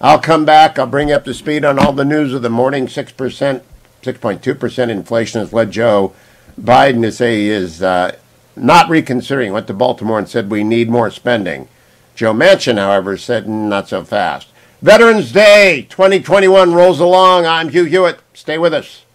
I'll come back. I'll bring you up to speed on all the news of the morning. 6.2% inflation has led Joe Biden to say he is not reconsidering. Went to Baltimore and said we need more spending. Joe Manchin, however, said not so fast. Veterans Day 2021 rolls along. I'm Hugh Hewitt. Stay with us.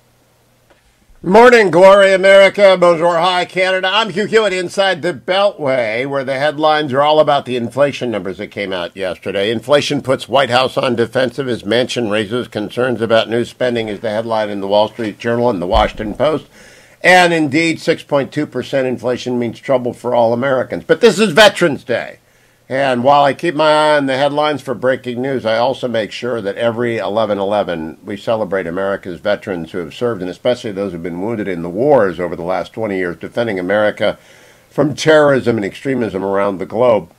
Morning, Glory America, Bonjour, hi, Canada. I'm Hugh Hewitt inside the Beltway, where the headlines are all about the inflation numbers that came out yesterday. Inflation puts White House on defensive as Manchin raises concerns about new spending is the headline in the Wall Street Journal and the Washington Post. And indeed, 6.2% inflation means trouble for all Americans. But this is Veterans Day. And while I keep my eye on the headlines for breaking news, I also make sure that every 11/11 we celebrate America's veterans who have served, and especially those who have been wounded in the wars over the last 20 years, defending America from terrorism and extremism around the globe.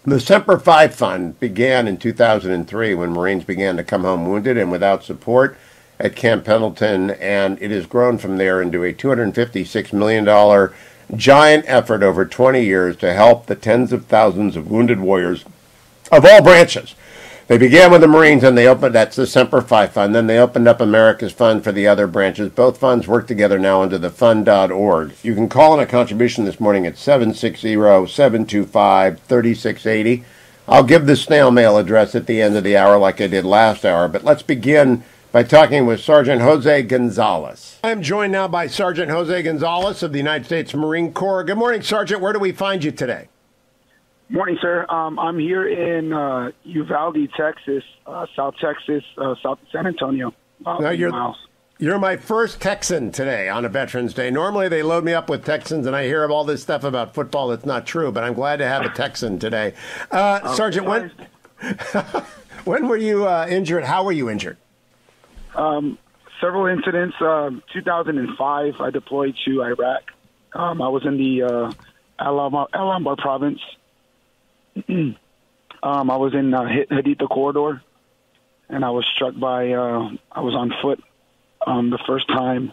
The Semper Fi Fund began in 2003 when Marines began to come home wounded and without support at Camp Pendleton, and it has grown from there into a $256 million giant effort over 20 years to help the tens of thousands of wounded warriors of all branches. They began with the Marines, and that's the Semper Fi Fund. Then they opened up America's Fund for the other branches. Both funds work together now under the fund.org. You can call in a contribution this morning at 760-725-3680. I'll give the snail mail address at the end of the hour like I did last hour, but let's begin by talking with Sergeant Jose Gonzalez. I am joined now by Sergeant Jose Gonzalez of the United States Marine Corps. Good morning, Sergeant. Where do we find you today? Morning, sir. I'm here in Uvalde, Texas, South Texas, south of San Antonio. Now you're my first Texan today on a Veterans Day. Normally they load me up with Texans, and I hear all this stuff about football that's not true, but I'm glad to have a Texan today. Sergeant, when were you injured? How were you injured? Several incidents. 2005, I deployed to Iraq. I was in the Al-Anbar province. I was in Haditha corridor, and I was struck by. I was on foot the first time.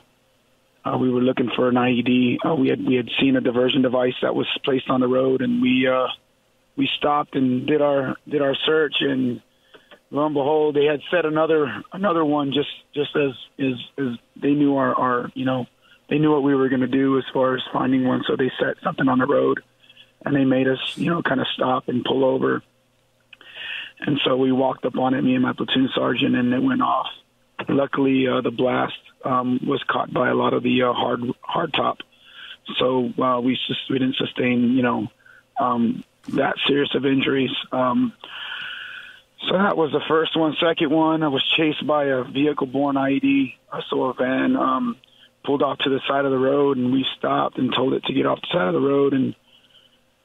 We were looking for an IED. We had seen a diversion device that was placed on the road, and we stopped and did our search, and lo and behold, they had set another one just as they knew they knew what we were going to do as far as finding one, so they set something on the road, and they made us kind of stop and pull over, and so we walked up on it, me and my platoon sergeant, and it went off. Luckily, the blast was caught by a lot of the hard top, so we didn't sustain that serious of injuries. So that was the first one. Second one, I was chased by a vehicle-borne IED. So a van pulled off to the side of the road, and we stopped and told it to get off the side of the road, and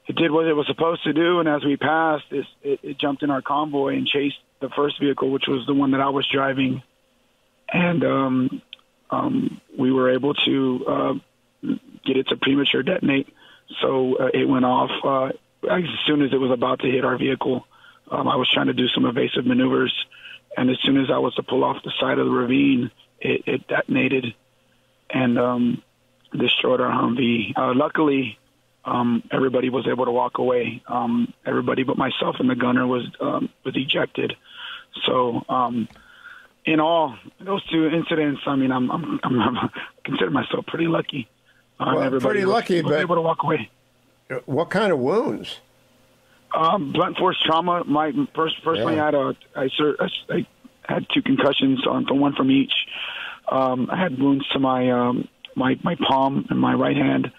it did what it was supposed to do. And as we passed, it jumped in our convoy and chased the first vehicle, which was the one that I was driving. And we were able to get it to premature detonate. So it went off as soon as it was about to hit our vehicle. I was trying to do some evasive maneuvers, and as soon as I was to pull off the side of the ravine, it detonated and destroyed our Humvee. Luckily, everybody was able to walk away. Everybody but myself and the gunner was ejected. So, in all, those two incidents, I mean, I consider myself pretty lucky. Pretty lucky, but able to walk away. What kind of wounds? Blunt force trauma. Personally, I had two concussions, one from each. I had wounds to my palm and my right hand,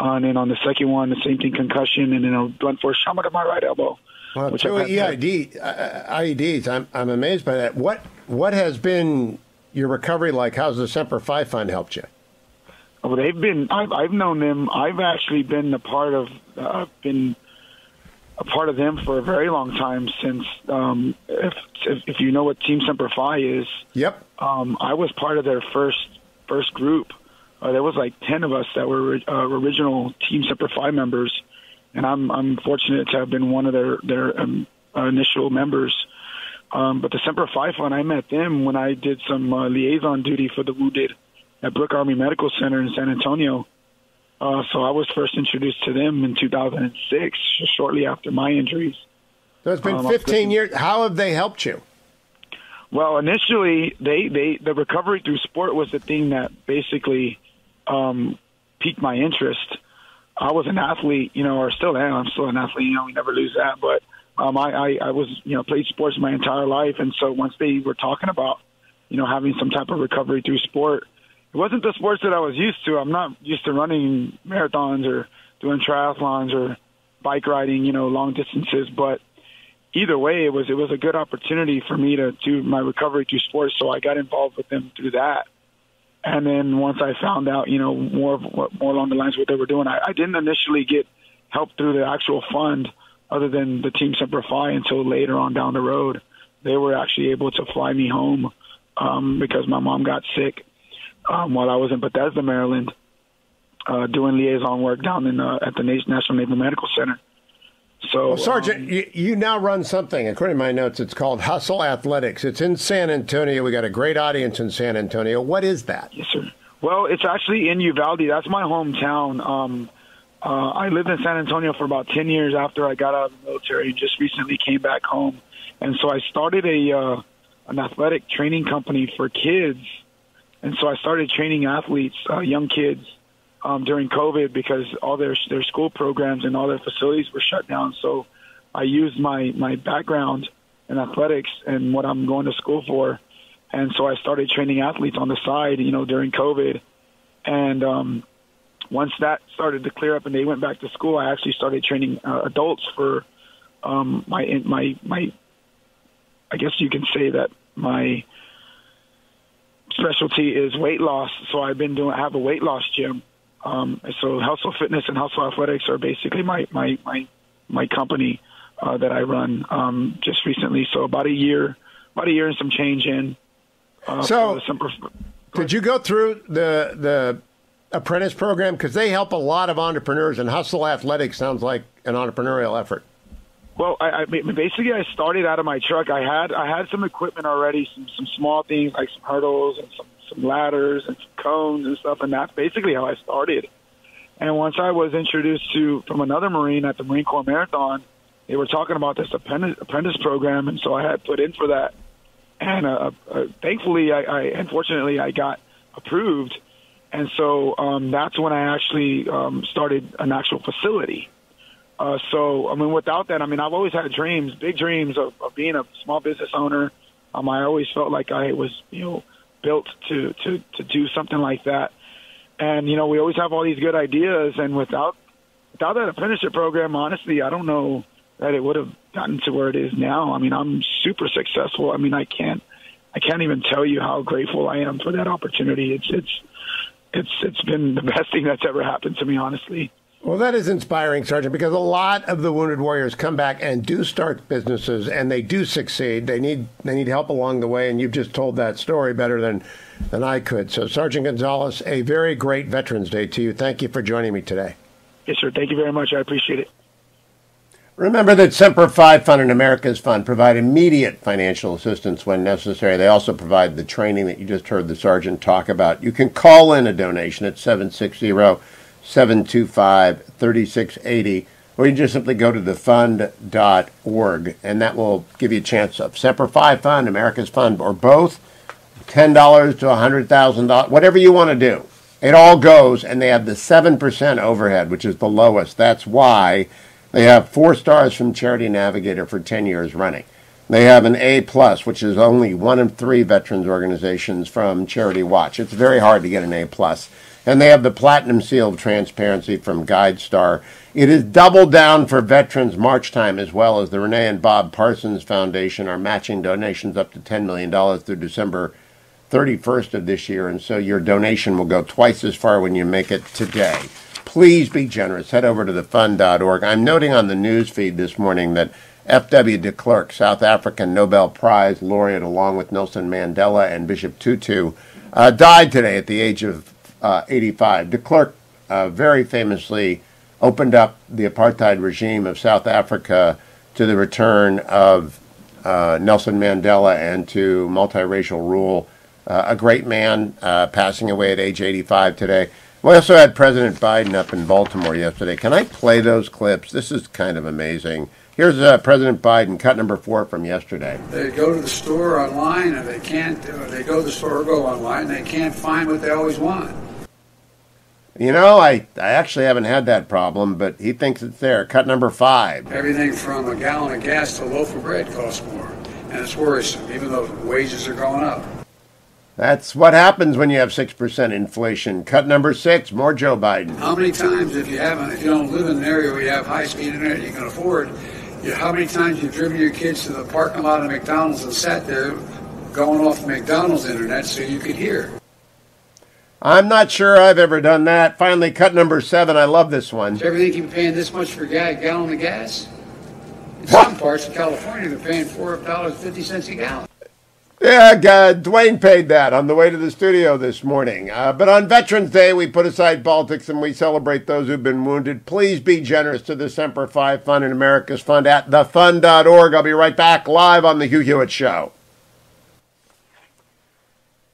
and then on the second one, the same thing, concussion, and then a blunt force trauma to my right elbow. Well, two IEDs. I'm amazed by that. What has been your recovery like? How's the Semper Fi Fund helped you? Well, they've been. I've known them. I've actually been a part of them for a very long time, since if you know what Team Semper Fi is. Yep. I was part of their first group. There was like 10 of us that were original Team Semper Fi members, and I'm fortunate to have been one of their initial members. But the Semper Fi Fund, I met them when I did some liaison duty for the wounded at Brooke Army Medical Center in San Antonio. So I was first introduced to them in 2006, shortly after my injuries. So it's been 15 years. How have they helped you? Well, initially, the recovery through sport was the thing that basically piqued my interest. I was an athlete, or still am. I'm still an athlete. We never lose that. But I was, played sports my entire life, and so once they were talking about, having some type of recovery through sport, it wasn't the sports that I was used to. I'm not used to running marathons or doing triathlons or bike riding, long distances. But either way, it was a good opportunity for me to do my recovery through sports. So I got involved with them through that. And then once I found out, more along the lines of what they were doing, I didn't initially get help through the actual fund. other than the team Semper Fi until later on down the road. They were actually able to fly me home because my mom got sick while I was in Bethesda, Maryland, doing liaison work down in at the National Naval Medical Center. So, well, Sergeant, you now run something. According to my notes, it's called Hustle Athletics. It's in San Antonio. We got a great audience in San Antonio. What is that? Yes, sir. Well, it's actually in Uvalde. That's my hometown. I lived in San Antonio for about 10 years after I got out of the military and just recently came back home. And so I started an athletic training company for kids. And so I started training athletes, young kids, during COVID because all their school programs and all their facilities were shut down. So I used my background in athletics and what I'm going to school for. And so I started training athletes on the side, during COVID. And once that started to clear up and they went back to school, I actually started training adults for my I guess you can say that my specialty is weight loss. So I have a weight loss gym. So Hustle Fitness and Hustle Athletics are basically my company that I run just recently. So about a year and some change in. So did you go through the apprentice program? Because they help a lot of entrepreneurs, and Hustle Athletics sounds like an entrepreneurial effort. Well, I basically I started out of my truck. I had some equipment already, some small things like some hurdles and some ladders and some cones and stuff, and that's basically how I started. And once I was introduced from another Marine at the Marine Corps Marathon, they were talking about this apprentice program, and so I had put in for that. And thankfully, unfortunately, I got approved, and so that's when I actually started an actual facility. So, without that, I've always had big dreams of being a small business owner. I always felt like I was, built to do something like that. And, we always have all these good ideas. And without that apprenticeship program, honestly, I don't know that it would have gotten to where it is now. I'm super successful. I can't even tell you how grateful I am for that opportunity. It's been the best thing that's ever happened to me, honestly. Well, that is inspiring, Sergeant, because a lot of the wounded warriors come back and do start businesses, and they do succeed. They need help along the way, and you've just told that story better than I could. So, Sergeant Gonzalez, a very great Veterans Day to you. Thank you for joining me today. Yes, sir. Thank you very much. I appreciate it. Remember that Semper Fi Fund and America's Fund provide immediate financial assistance when necessary. They also provide the training that you just heard the Sergeant talk about. You can call in a donation at 760-725-3680, or you just simply go to thefund.org, and that will give you a chance of Semper Fi Fund, America's Fund, or both, $10 to $100,000, whatever you want to do. It all goes, and they have the 7% overhead, which is the lowest. That's why they have 4 stars from Charity Navigator for 10 years running. They have an A+, which is only one of 3 veterans organizations from Charity Watch. It's very hard to get an A+. And they have the Platinum Seal of Transparency from GuideStar. It is doubled down for Veterans March Time, as well as the Renee and Bob Parsons Foundation are matching donations up to $10 million through December 31st of this year. And so your donation will go twice as far when you make it today. Please be generous. Head over to thefund.org. I'm noting on the news feed this morning that F.W. de Klerk, South African Nobel Prize laureate, along with Nelson Mandela and Bishop Tutu, died today at the age of 85. De Klerk very famously opened up the apartheid regime of South Africa to the return of Nelson Mandela and to multiracial rule. A great man, passing away at age 85 today. We also had President Biden up in Baltimore yesterday. Can I play those clips? This is kind of amazing. Here's President Biden, cut number 4 from yesterday. They go to the store online and they can't, they go to the store or go online and they can't find what they always want. I actually haven't had that problem, but he thinks it's there. Cut number 5. Everything from a gallon of gas to a loaf of bread costs more. And it's worrisome, even though wages are going up. That's what happens when you have 6% inflation. Cut number 6, more Joe Biden. How many times, if you don't live in an area where you have high-speed internet you can afford, how many times you've driven your kids to the parking lot of McDonald's and sat there going off the McDonald's internet so you could hear? I'm not sure I've ever done that. Finally, cut number 7. I love this one. Does everything keep paying this much for a gallon of gas? In some parts of California, they're paying $4.50 a gallon. Yeah, Dwayne paid that on the way to the studio this morning. But on Veterans Day, we put aside politics and we celebrate those who've been wounded. Please be generous to the Semper Fi Fund and America's Fund at thefund.org. I'll be right back live on the Hugh Hewitt Show.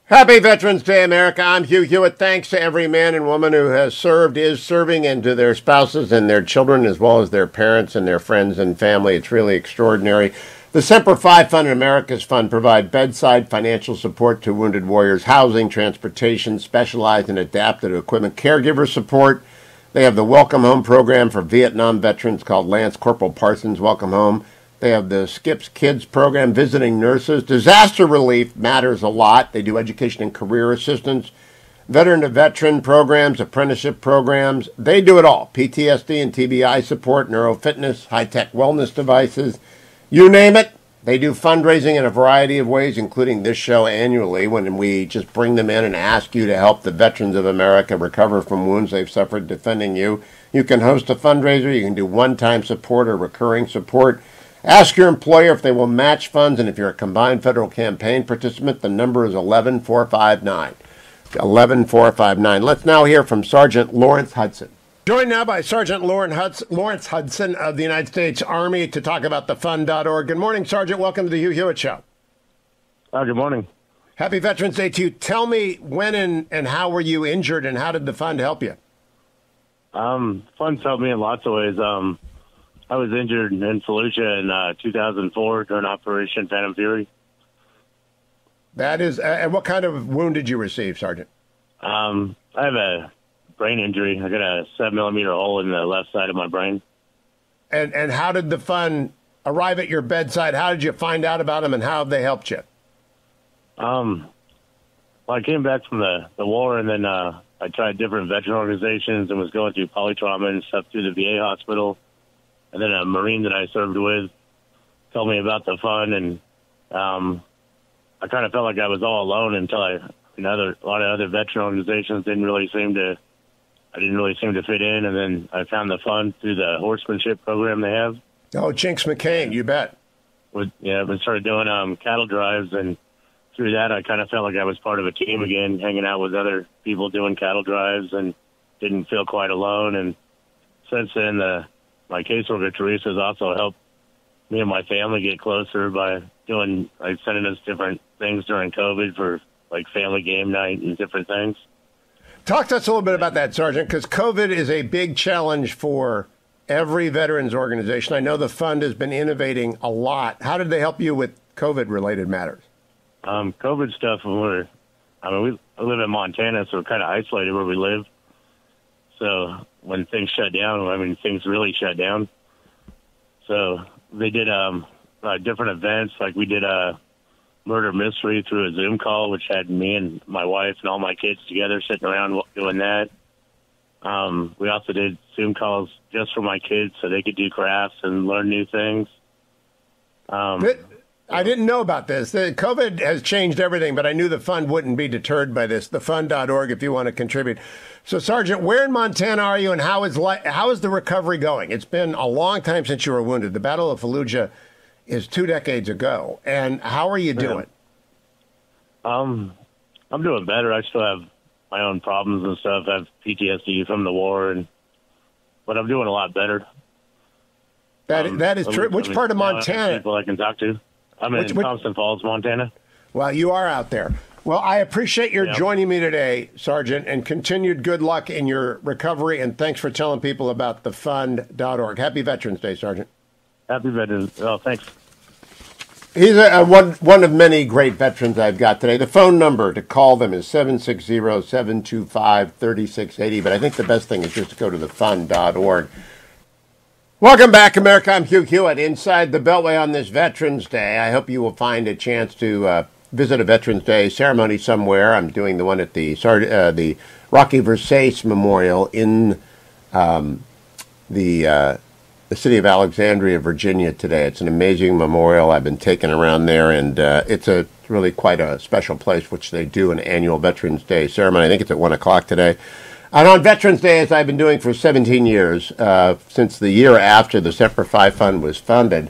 Happy Veterans Day, America. I'm Hugh Hewitt. Thanks to every man and woman who has served, is serving, and to their spouses and their children, as well as their parents and their friends and family. It's really extraordinary. The Semper Fi Fund and America's Fund provide bedside financial support to wounded warriors, housing, transportation, specialized and adapted equipment, caregiver support. They have the Welcome Home program for Vietnam veterans called Lance Corporal Parsons Welcome Home. They have the Skips Kids program, visiting nurses. Disaster relief matters a lot. They do education and career assistance, veteran-to-veteran programs, apprenticeship programs. They do it all. PTSD and TBI support, neurofitness, high-tech wellness devices. You name it, they do fundraising in a variety of ways, including this show annually, when we just bring them in and ask you to help the veterans of America recover from wounds they've suffered defending you. You can host a fundraiser. You can do one-time support or recurring support. Ask your employer if they will match funds, and if you're a combined federal campaign participant, the number is 11459. 11459. Let's now hear from Sergeant Lawrence Hudson. Joined now by Sergeant Lawrence Hudson of the United States Army to talk about thefund.org. Good morning, Sergeant. Welcome to the Hugh Hewitt Show. Good morning. Happy Veterans Day to you. Tell me when and how were you injured, and how did the fund help you? Fund's helped me in lots of ways. I was injured in Fallujah in 2004 during Operation Phantom Fury. That is, and what kind of wound did you receive, Sergeant? I have a brain injury. I got a 7-millimeter hole in the left side of my brain. And how did the fund arrive at your bedside? How did you find out about them, and how have they helped you? Well, I came back from the war, and then I tried different veteran organizations and was going through polytrauma and stuff through the VA hospital. And then a Marine that I served with told me about the fund, and I kind of felt like I was all alone until a lot of other veteran organizations didn't really seem to fit in, and then I found the fund through the horsemanship program they have. Oh, Jinx McCain, you bet. We started doing cattle drives, and through that I kind of felt like I was part of a team again, hanging out with other people doing cattle drives, and didn't feel quite alone. And since then, my caseworker Teresa has also helped me and my family get closer by sending us different things during COVID for like family game night and different things. Talk to us a little bit about that, Sergeant, because COVID is a big challenge for every veterans organization. I know the fund has been innovating a lot. How did they help you with COVID-related matters? COVID stuff, we live in Montana, so we're kind of isolated where we live. So when things shut down, things really shut down. So they did different events, like we did a murder mystery through a Zoom call, which had me and my wife and all my kids together sitting around doing that. We also did Zoom calls just for my kids so they could do crafts and learn new things. I didn't know about this. COVID has changed everything, but I knew the fund wouldn't be deterred by this. Thefund.org if you want to contribute. So, Sergeant, where in Montana are you, and how is the recovery going? It's been a long time since you were wounded. The Battle of Fallujah is 2 decades ago. And how are you doing? I'm doing better. I still have my own problems and stuff. I have PTSD from the war, but I'm doing a lot better. That is true. Which part of Montana? People I can talk to. I'm in Thompson Falls, Montana. Well, you are out there. Well, I appreciate your joining me today, Sergeant, and continued good luck in your recovery, and thanks for telling people about thefund.org. Happy Veterans Day, Sergeant. Happy Veterans. Oh, thanks. He's one of many great veterans I've got today. The phone number to call them is 760-725-3680, but I think the best thing is just to go to thefund.org. Welcome back, America. I'm Hugh Hewitt, inside the Beltway on this Veterans Day. I hope you will find a chance to visit a Veterans Day ceremony somewhere. I'm doing the one at the Rocky Versace Memorial in the city of Alexandria, Virginia today. It's an amazing memorial. I've been taken around there, and it's really quite a special place, which they do an annual Veterans Day ceremony. I think it's at 1 o'clock today. And on Veterans Day, as I've been doing for 17 years, since the year after the Semper Fi Fund was founded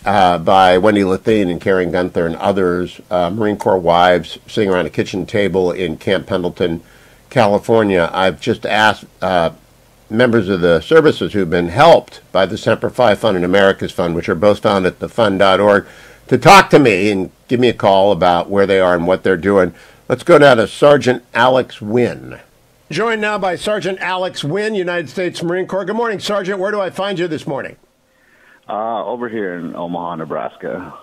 by Wendy Lethine and Karen Gunther and others, Marine Corps wives sitting around a kitchen table in Camp Pendleton, California, I've just asked members of the services who've been helped by the Semper Fi Fund and America's Fund, which are both found at thefund.org, to talk to me and give me a call about where they are and what they're doing. Let's go down to Sergeant Alex Nguyen. Joined now by Sergeant Alex Nguyen, United States Marine Corps. Good morning, Sergeant. Where do I find you this morning? Over here in Omaha, Nebraska.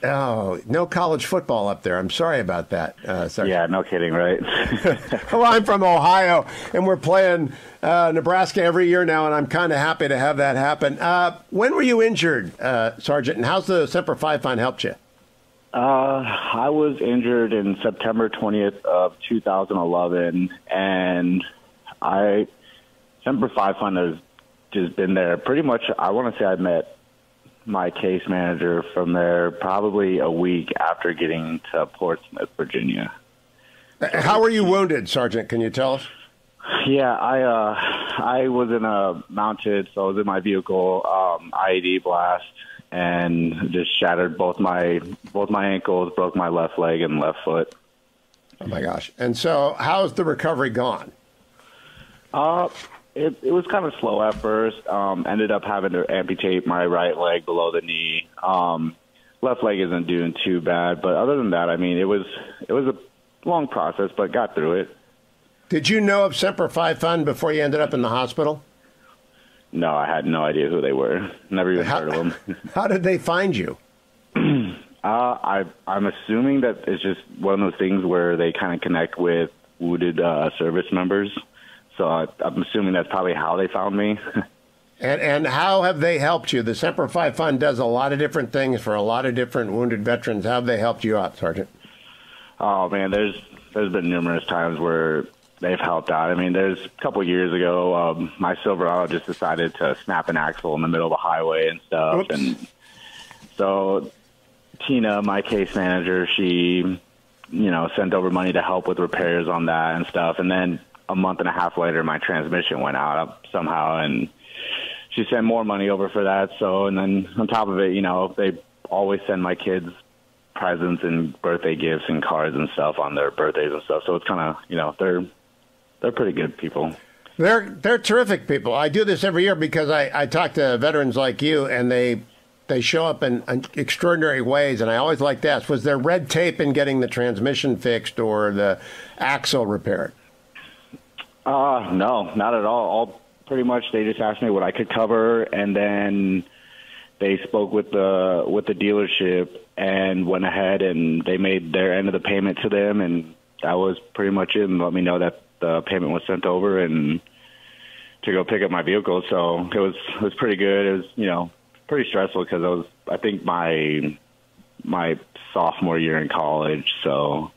No college football up there. I'm sorry about that, Sergeant. Yeah, no kidding, right? Well, I'm from Ohio, and we're playing Nebraska every year now, and I'm kind of happy to have that happen. When were you injured, Sergeant, and how's the Semper Fi Fund helped you? I was injured in September 20th of 2011, and Semper Fi Fund has just been there pretty much. I want to say I met my case manager from there probably a week after getting to Portsmouth, Virginia. How were you wounded, Sergeant? Can you tell us? Yeah, I was in a mounted, so I was in my vehicle, IED blast, and just shattered both my ankles, broke my left leg and left foot. Oh my gosh! And so, how's the recovery gone? It was kind of slow at first. Ended up having to amputate my right leg below the knee. Left leg isn't doing too bad, but other than that, I mean, it was a long process, but got through it. Did you know of Semper Fi Fund before you ended up in the hospital? No, I had no idea who they were. Never even heard of them. How did they find you? I'm assuming that it's just one of those things where they kind of connect with wounded service members. So I'm assuming that's probably how they found me. And how have they helped you? The Semper Fi Fund does a lot of different things for a lot of different wounded veterans. How have they helped you out, Sergeant? Oh, man, there's been numerous times where they've helped out. I mean, there's a couple years ago, my Silverado just decided to snap an axle in the middle of the highway and stuff. Oops. And so Tina, my case manager, she, sent over money to help with repairs on that and stuff. And then a month and a half later, my transmission went out somehow, and she sent more money over for that. So, and then on top of it, they always send my kids presents and birthday gifts and cards and stuff on their birthdays and stuff. So it's kind of, they're pretty good people. They're terrific people. I do this every year because I talk to veterans like you, and they show up in extraordinary ways, and I always like to ask, was there red tape in getting the transmission fixed or the axle repaired? No, not at all. Pretty much they just asked me what I could cover, and then they spoke with the dealership and went ahead and they made their end of the payment to them, and that was pretty much it, and let me know that the payment was sent over and to go pick up my vehicle. So it was pretty good. It was, pretty stressful because I think my sophomore year in college, so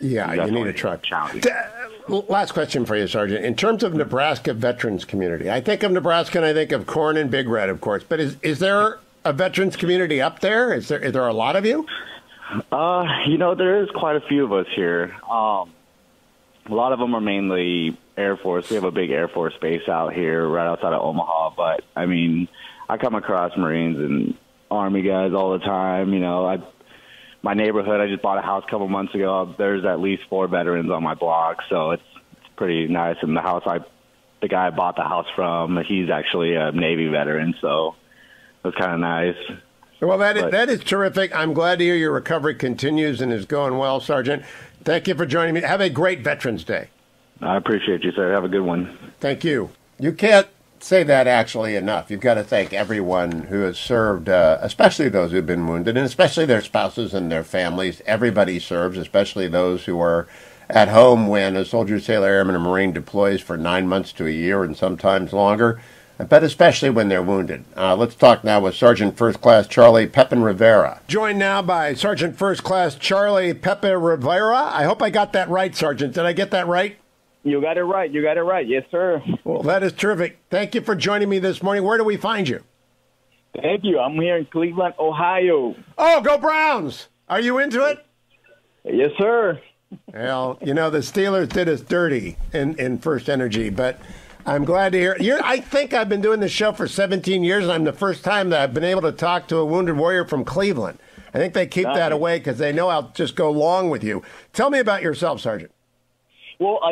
yeah, you need a truck. Challenging. Last question for you, Sergeant. In terms of Nebraska veterans community, I think of Nebraska and I think of corn and Big Red, of course. But is there a veterans community up there? Is there a lot of you? There is quite a few of us here. A lot of them are mainly Air Force. We have a big Air Force base out here right outside of Omaha. But, I mean, I come across Marines and Army guys all the time. My neighborhood, I just bought a house a couple months ago. There's at least 4 veterans on my block, so it's pretty nice. And the guy I bought the house from, he's actually a Navy veteran, so it was kind of nice. Well, that is terrific. I'm glad to hear your recovery continues and is going well, Sergeant. Thank you for joining me. Have a great Veterans Day. I appreciate you, sir. Have a good one. Thank you. You can't say that actually enough. You've got to thank everyone who has served, especially those who've been wounded, and especially their spouses and their families. Everybody serves, especially those who are at home when a soldier, sailor, airman, or Marine deploys for 9 months to a year and sometimes longer, but especially when they're wounded. Let's talk now with Sergeant First Class Charlie Pepin Rivera. Joined now by Sergeant First Class Charlie Pepin Rivera. I hope I got that right, Sergeant. Did I get that right? You got it right. You got it right. Yes, sir. Well, that is terrific. Thank you for joining me this morning. Where do we find you? Thank you. I'm here in Cleveland, Ohio. Oh, go Browns. Are you into it? Yes, sir. Well, you know, the Steelers did us dirty in First Energy, but I'm glad to hear. I think I've been doing this show for 17 years, and I'm the first time that I've been able to talk to a wounded warrior from Cleveland. I think they keep that away because they know I'll just go along with you. Tell me about yourself, Sergeant. Well, I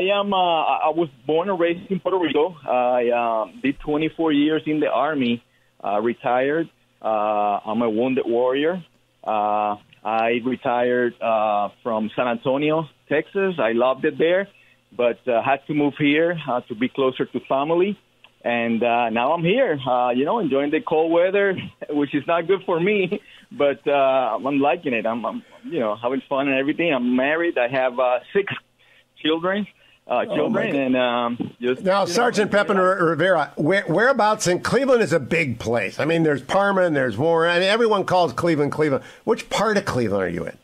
was born and raised in Puerto Rico. I did 24 years in the Army, retired. I'm a wounded warrior. I retired from San Antonio, Texas. I loved it there, but had to move here to be closer to family. And now I'm here, enjoying the cold weather, which is not good for me, but I'm liking it. I'm having fun and everything. I'm married. I have 6 children. And just now, Sergeant Pepin Rivera, whereabouts in Cleveland is a big place. I mean, there's Parma and there's Warren. I mean, everyone calls Cleveland. Which part of Cleveland are you in?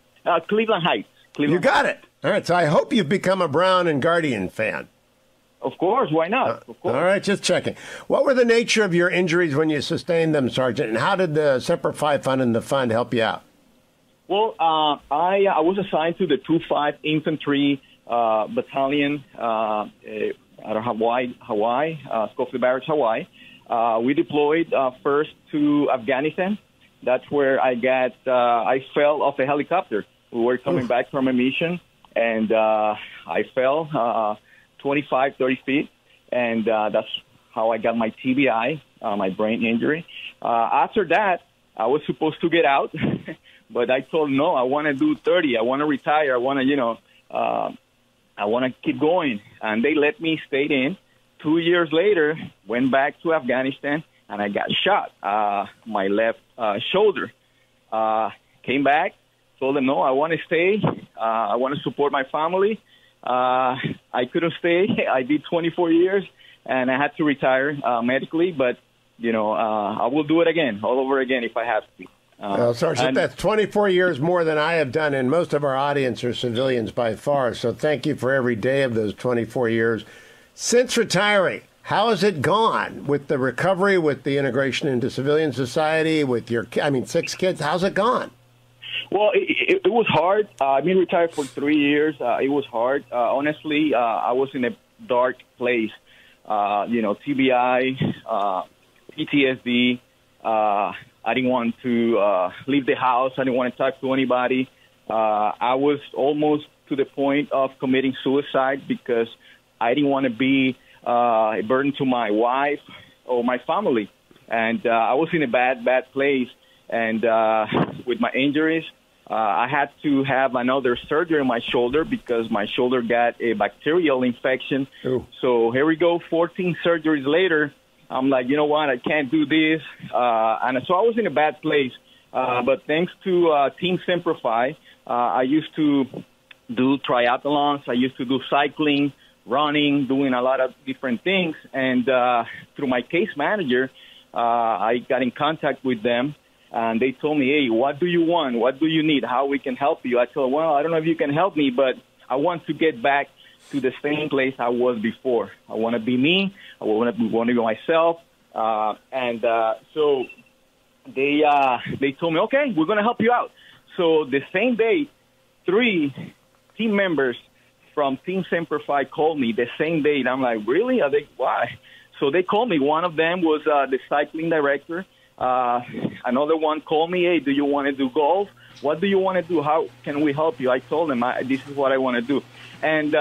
Cleveland Heights. You got it. All right, so I hope you've become a Brown and Guardian fan. Of course, why not? Of course. All right, just checking. What were the nature of your injuries when you sustained them, Sergeant, and how did the Semper Fi Fund and the fund help you out? Well, I was assigned to the 2-5 Infantry Battalion out of Hawaii, Schofield Barracks, Hawaii. We deployed first to Afghanistan. That's where I fell off a helicopter. We were coming back from a mission, and I fell 25, 30 feet, and that's how I got my TBI, my brain injury. After that, I was supposed to get out, but I told no, I want to do 30. I want to retire. I want to, I want to keep going. And they let me stay in. 2 years later, went back to Afghanistan, and I got shot, my left shoulder. Came back, told them, no, I want to stay. I want to support my family. I couldn't stay. I did 24 years, and I had to retire medically, but, I will do it again, all over again if I have to. Well, Sergeant, that's 24 years more than I have done, and most of our audience are civilians by far, so thank you for every day of those 24 years. Since retiring, how has it gone with the recovery, with the integration into civilian society, with your, 6 kids? How's it gone? Well, it was hard. I've been retired for 3 years. It was hard. Honestly, I was in a dark place. TBI, PTSD. I didn't want to leave the house. I didn't want to talk to anybody. I was almost to the point of committing suicide because I didn't want to be a burden to my wife or my family. And I was in a bad place. And with my injuries, I had to have another surgery on my shoulder because my shoulder got a bacterial infection. Ooh. So here we go, 14 surgeries later. I'm like, you know what, I can't do this. And so I was in a bad place. But thanks to Team Semper Fi, I used to do triathlons. I used to do cycling, running, doing a lot of different things. And through my case manager, I got in contact with them. And they told me, hey, what do you want? What do you need? How we can help you? I told, well, I don't know if you can help me, but I want to get back to the same place I was before. I want to be me. I want to be myself. So they told me, okay, we're going to help you out. So the same day, 3 team members from Team Semper Fi called me the same day. And I'm like, really? Why? So they called me. One of them was the cycling director. Another one called me, hey, do you want to do golf? What do you want to do? How can we help you? I told them, this is what I want to do. And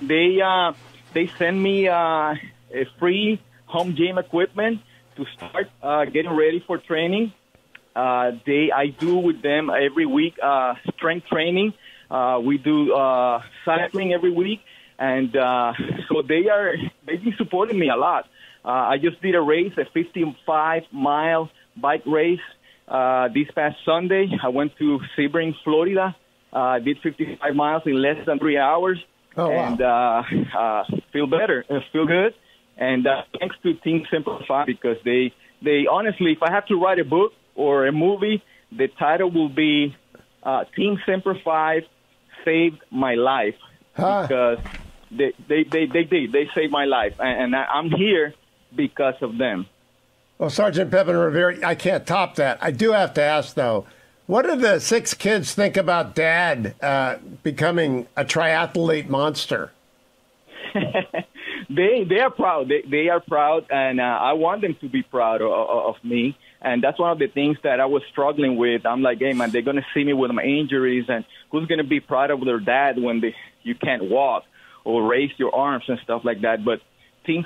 they sent me a free home gym equipment to start getting ready for training. I do with them every week strength training. We do cycling every week. And so they've been supporting me a lot. I just did a race, a 55-mile bike race this past Sunday. I went to Sebring, Florida. I did 55 miles in less than 3 hours. Oh, and wow. Feel better, feel good. And thanks to Team Semper Fi, because they honestly, if I have to write a book or a movie, the title will be Team Semper Fi Saved My Life. Because they saved my life. And I'm here because of them. Well, Sergeant Pepin Rivera, I can't top that. I do have to ask, though, What do the 6 kids think about Dad becoming a triathlete monster? They are proud. They are proud, and I want them to be proud of me. And that's one of the things that I was struggling with. I'm like, hey, man, they're going to see me with my injuries, and who's going to be proud of their dad when you can't walk or raise your arms and stuff like that? But Team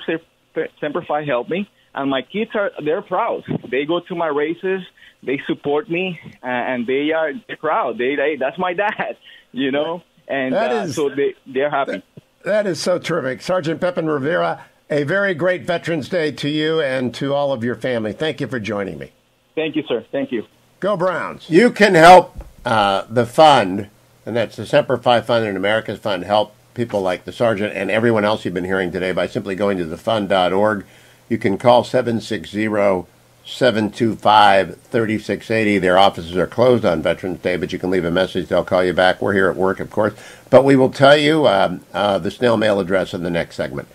Semper Fi helped me, and my kids they're proud. They go to my races, they support me, and they're proud. That's my dad, you know, and so they're happy. That is so terrific. Sergeant Pepin Rivera, a very great Veterans Day to you and to all of your family. Thank you for joining me. Thank you, sir. Thank you. Go Browns. You can help the fund, and that's the Semper Fi Fund and America's Fund, help people like the Sergeant and everyone else you've been hearing today by simply going to thefund.org. You can call 760-725-3680. Their offices are closed on Veterans Day, but you can leave a message. They'll call you back. We're here at work, of course. But we will tell you the snail mail address in the next segment.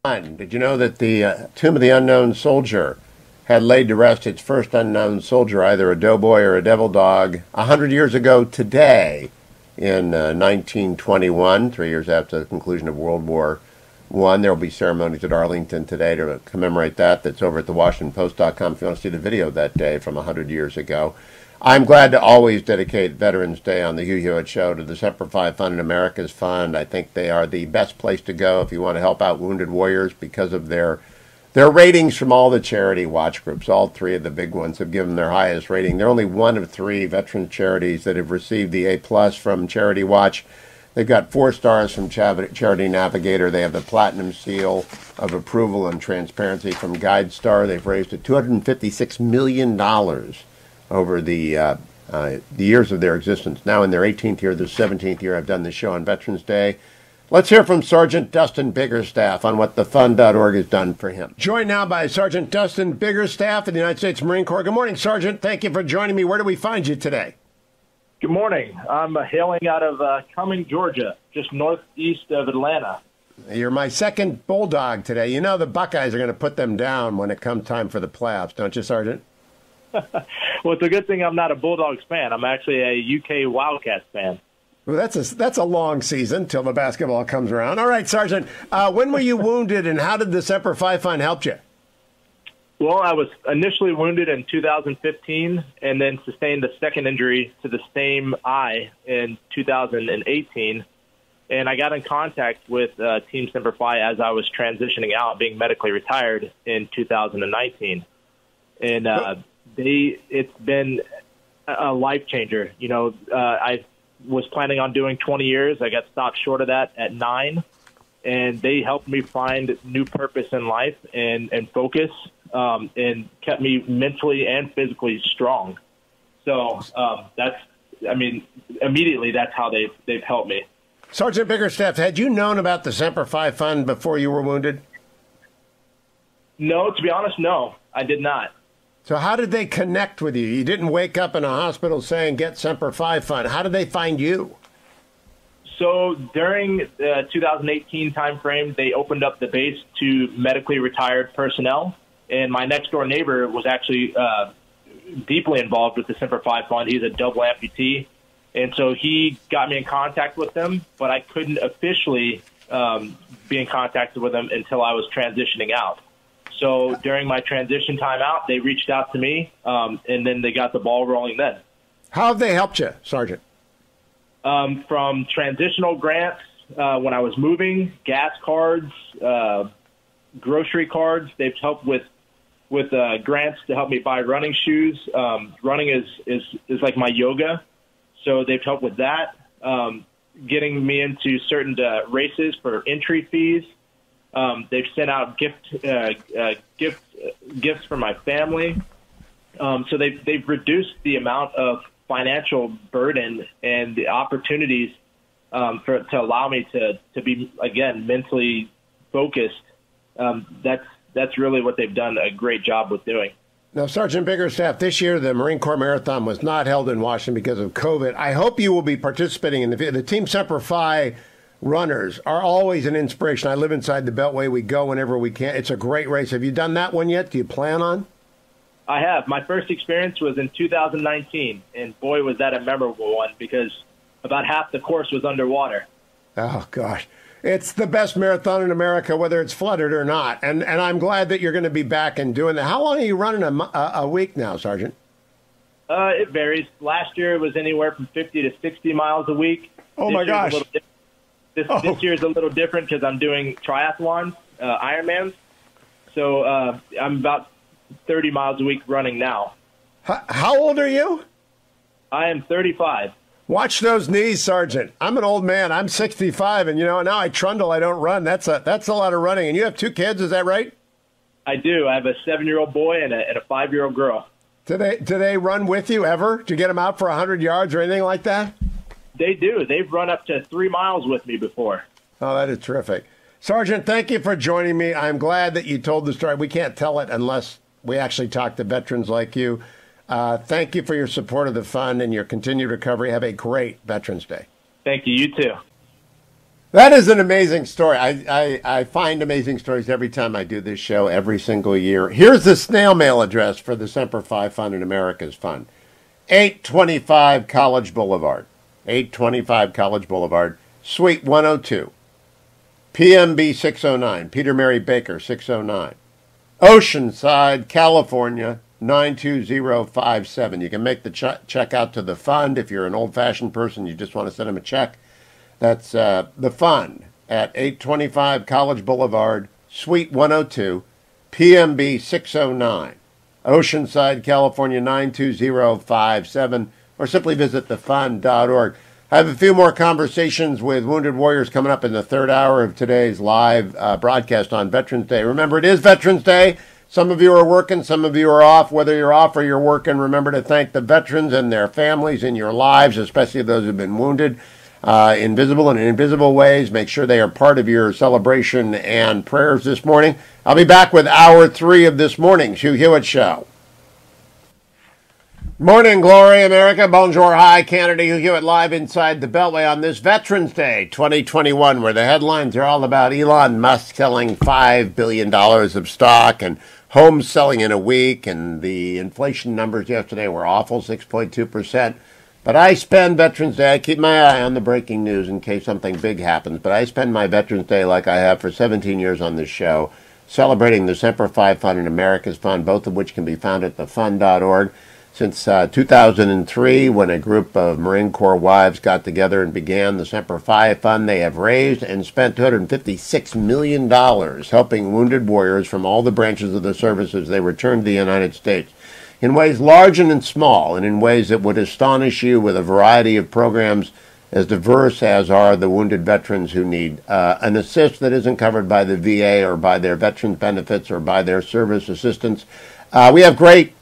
Did you know that the Tomb of the Unknown Soldier had laid to rest its first unknown soldier, either a doughboy or a devil dog, 100 years ago today in 1921, 3 years after the conclusion of World War I. There will be ceremonies at Arlington today to commemorate that. That's over at thewashingtonpost.com if you want to see the video that day from 100 years ago. I'm glad to always dedicate Veterans Day on the Hugh Hewitt Show to the Semper Fi Fund and America's Fund. I think they are the best place to go if you want to help out wounded warriors because of their ratings from all the charity watch groups. All 3 of the big ones have given their highest rating. They're only one of 3 veteran charities that have received the A+ from Charity Watch. They've got 4 stars from Charity Navigator. They have the Platinum Seal of Approval and Transparency from GuideStar. They've raised $256 million over the years of their existence. Now in their 18th year, their 17th year, I've done this show on Veterans Day. Let's hear from Sergeant Dustin Biggerstaff on what thefund.org has done for him. Joined now by Sergeant Dustin Biggerstaff of the United States Marine Corps. Good morning, Sergeant. Thank you for joining me. Where do we find you today? Good morning. I'm hailing out of Cumming, Georgia, just northeast of Atlanta. You're my second Bulldog today. You know the Buckeyes are going to put them down when it comes time for the playoffs, don't you, Sergeant? Well, it's a good thing I'm not a Bulldogs fan. I'm actually a UK Wildcats fan. Well, that's a long season till the basketball comes around. All right, Sergeant, when were you wounded and how did the Semper Fi Fund help you? Well, I was initially wounded in 2015 and then sustained a second injury to the same eye in 2018. And I got in contact with Team Semper Fi as I was transitioning out, being medically retired in 2019. And it's been a life changer. You know, I was planning on doing 20 years. I got stopped short of that at 9. And they helped me find new purpose in life and focus. And kept me mentally and physically strong. So immediately that's how they've helped me. Sergeant Biggerstaff, had you known about the Semper Fi Fund before you were wounded? No, to be honest, no, I did not. So how did they connect with you? You didn't wake up in a hospital saying, get Semper Fi Fund. How did they find you? So during the 2018 timeframe, they opened up the base to medically retired personnel. And my next-door neighbor was actually deeply involved with the Semper Fi Fund. He's a double amputee. And so he got me in contact with them, but I couldn't officially be in contact with them until I was transitioning out. So during my transition time out, they reached out to me, and then they got the ball rolling then. How have they helped you, Sergeant? From transitional grants when I was moving, gas cards, grocery cards. They've helped with grants to help me buy running shoes. Running is like my yoga, so they've helped with that. Getting me into certain races for entry fees. They've sent out gifts for my family. So they've reduced the amount of financial burden and the opportunities to allow me to be again mentally focused. That's really what they've done a great job with doing. Now, Sergeant Biggerstaff, this year the Marine Corps Marathon was not held in Washington because of COVID. I hope you will be participating in the Team Semper Fi runners are always an inspiration. I live inside the Beltway. We go whenever we can. It's a great race. Have you done that one yet? Do you plan on? I have. My first experience was in 2019, and boy, was that a memorable one because about half the course was underwater. Oh, gosh. It's the best marathon in America, whether it's flooded or not. And I'm glad that you're going to be back and doing that. How long are you running a week now, Sergeant? It varies. Last year it was anywhere from 50 to 60 miles a week. Oh, my gosh. This year is a little different because I'm doing triathlons, Ironmans. So I'm about 30 miles a week running now. How old are you? I am 35. Watch those knees, Sergeant. I'm an old man. I'm 65, and now I trundle. I don't run. That's a lot of running. And you have 2 kids, is that right? I do. I have a 7-year-old boy and a 5-year-old girl. Do they run with you ever? Do you get them out for 100 yards or anything like that? They do. They've run up to 3 miles with me before. Oh, that is terrific. Sergeant, thank you for joining me. I'm glad that you told the story. We can't tell it unless we actually talk to veterans like you. Thank you for your support of the fund and your continued recovery. Have a great Veterans Day. Thank you. You too. That is an amazing story. I find amazing stories every time I do this show, every single year. Here's the snail mail address for the Semper Fi Fund and America's Fund. 825 College Boulevard. 825 College Boulevard, Suite 102. PMB 609. Peter Mary Baker 609. Oceanside, California 92057. You can make the check out to the fund. If you're an old-fashioned person, you just want to send them a check. That's the fund at 825 College Boulevard, Suite 102, PMB 609, Oceanside, California 92057, or simply visit thefund.org. I have a few more conversations with wounded warriors coming up in the third hour of today's live broadcast on Veterans Day. Remember, it is Veterans Day. Some of you are working, some of you are off. Whether you're off or you're working, remember to thank the veterans and their families in your lives, especially those who've been wounded in visible and invisible ways. Make sure they are part of your celebration and prayers this morning. I'll be back with hour 3 of this morning's Hugh Hewitt Show. Morning, glory, America. Bonjour, hi, Canada. Hugh Hewitt live inside the Beltway on this Veterans Day 2021, where the headlines are all about Elon Musk selling $5 billion of stock and homes selling in a week, and the inflation numbers yesterday were awful, 6.2%. But I spend Veterans Day, I keep my eye on the breaking news in case something big happens, but I spend my Veterans Day like I have for 17 years on this show, celebrating the Semper Fi Fund and America's Fund, both of which can be found at thefund.org. Since 2003, when a group of Marine Corps wives got together and began the Semper Fi Fund, they have raised and spent $256 million helping wounded warriors from all the branches of the service as they return to the United States, in ways large and small, and in ways that would astonish you, with a variety of programs as diverse as are the wounded veterans who need an assist that isn't covered by the VA or by their veterans benefits or by their service assistance. We have great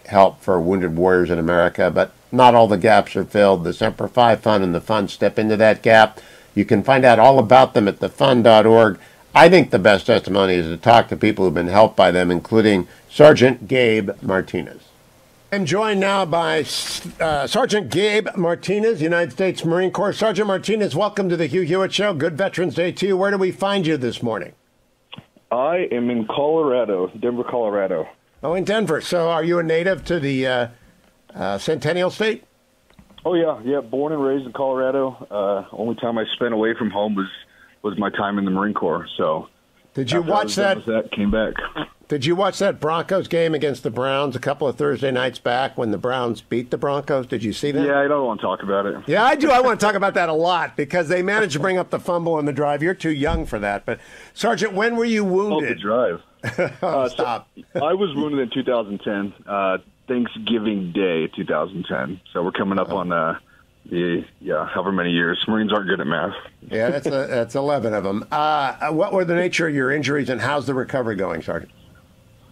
help for wounded warriors in America, but not all the gaps are filled. The Semper Fi Fund and the Fund step into that gap. You can find out all about them at thefund.org. I think the best testimony is to talk to people who've been helped by them, including Sergeant Gabe Martinez. I'm joined now by Sergeant Gabe Martinez, United States Marine Corps. Sergeant Martinez, welcome to the Hugh Hewitt Show. Good Veterans Day to you. Where do we find you this morning? I am in Colorado, Denver, Colorado. Oh, in Denver. So are you a native to the Centennial State? Oh, yeah. Born and raised in Colorado. Only time I spent away from home was my time in the Marine Corps. So did you watch that? Came back. Did you watch that Broncos game against the Browns a couple of Thursday nights back when the Browns beat the Broncos? Did you see that? Yeah, I don't want to talk about it. Yeah, I do. I want to talk about that a lot because they managed to bring up the fumble in the drive. You're too young for that. But, Sergeant, when were you wounded? Oh, the drive. Stop. So I was wounded in 2010, Thanksgiving Day 2010. So we're coming up on however many years. Marines aren't good at math. Yeah, that's 11 of them. What were the nature of your injuries, and how's the recovery going, Sergeant?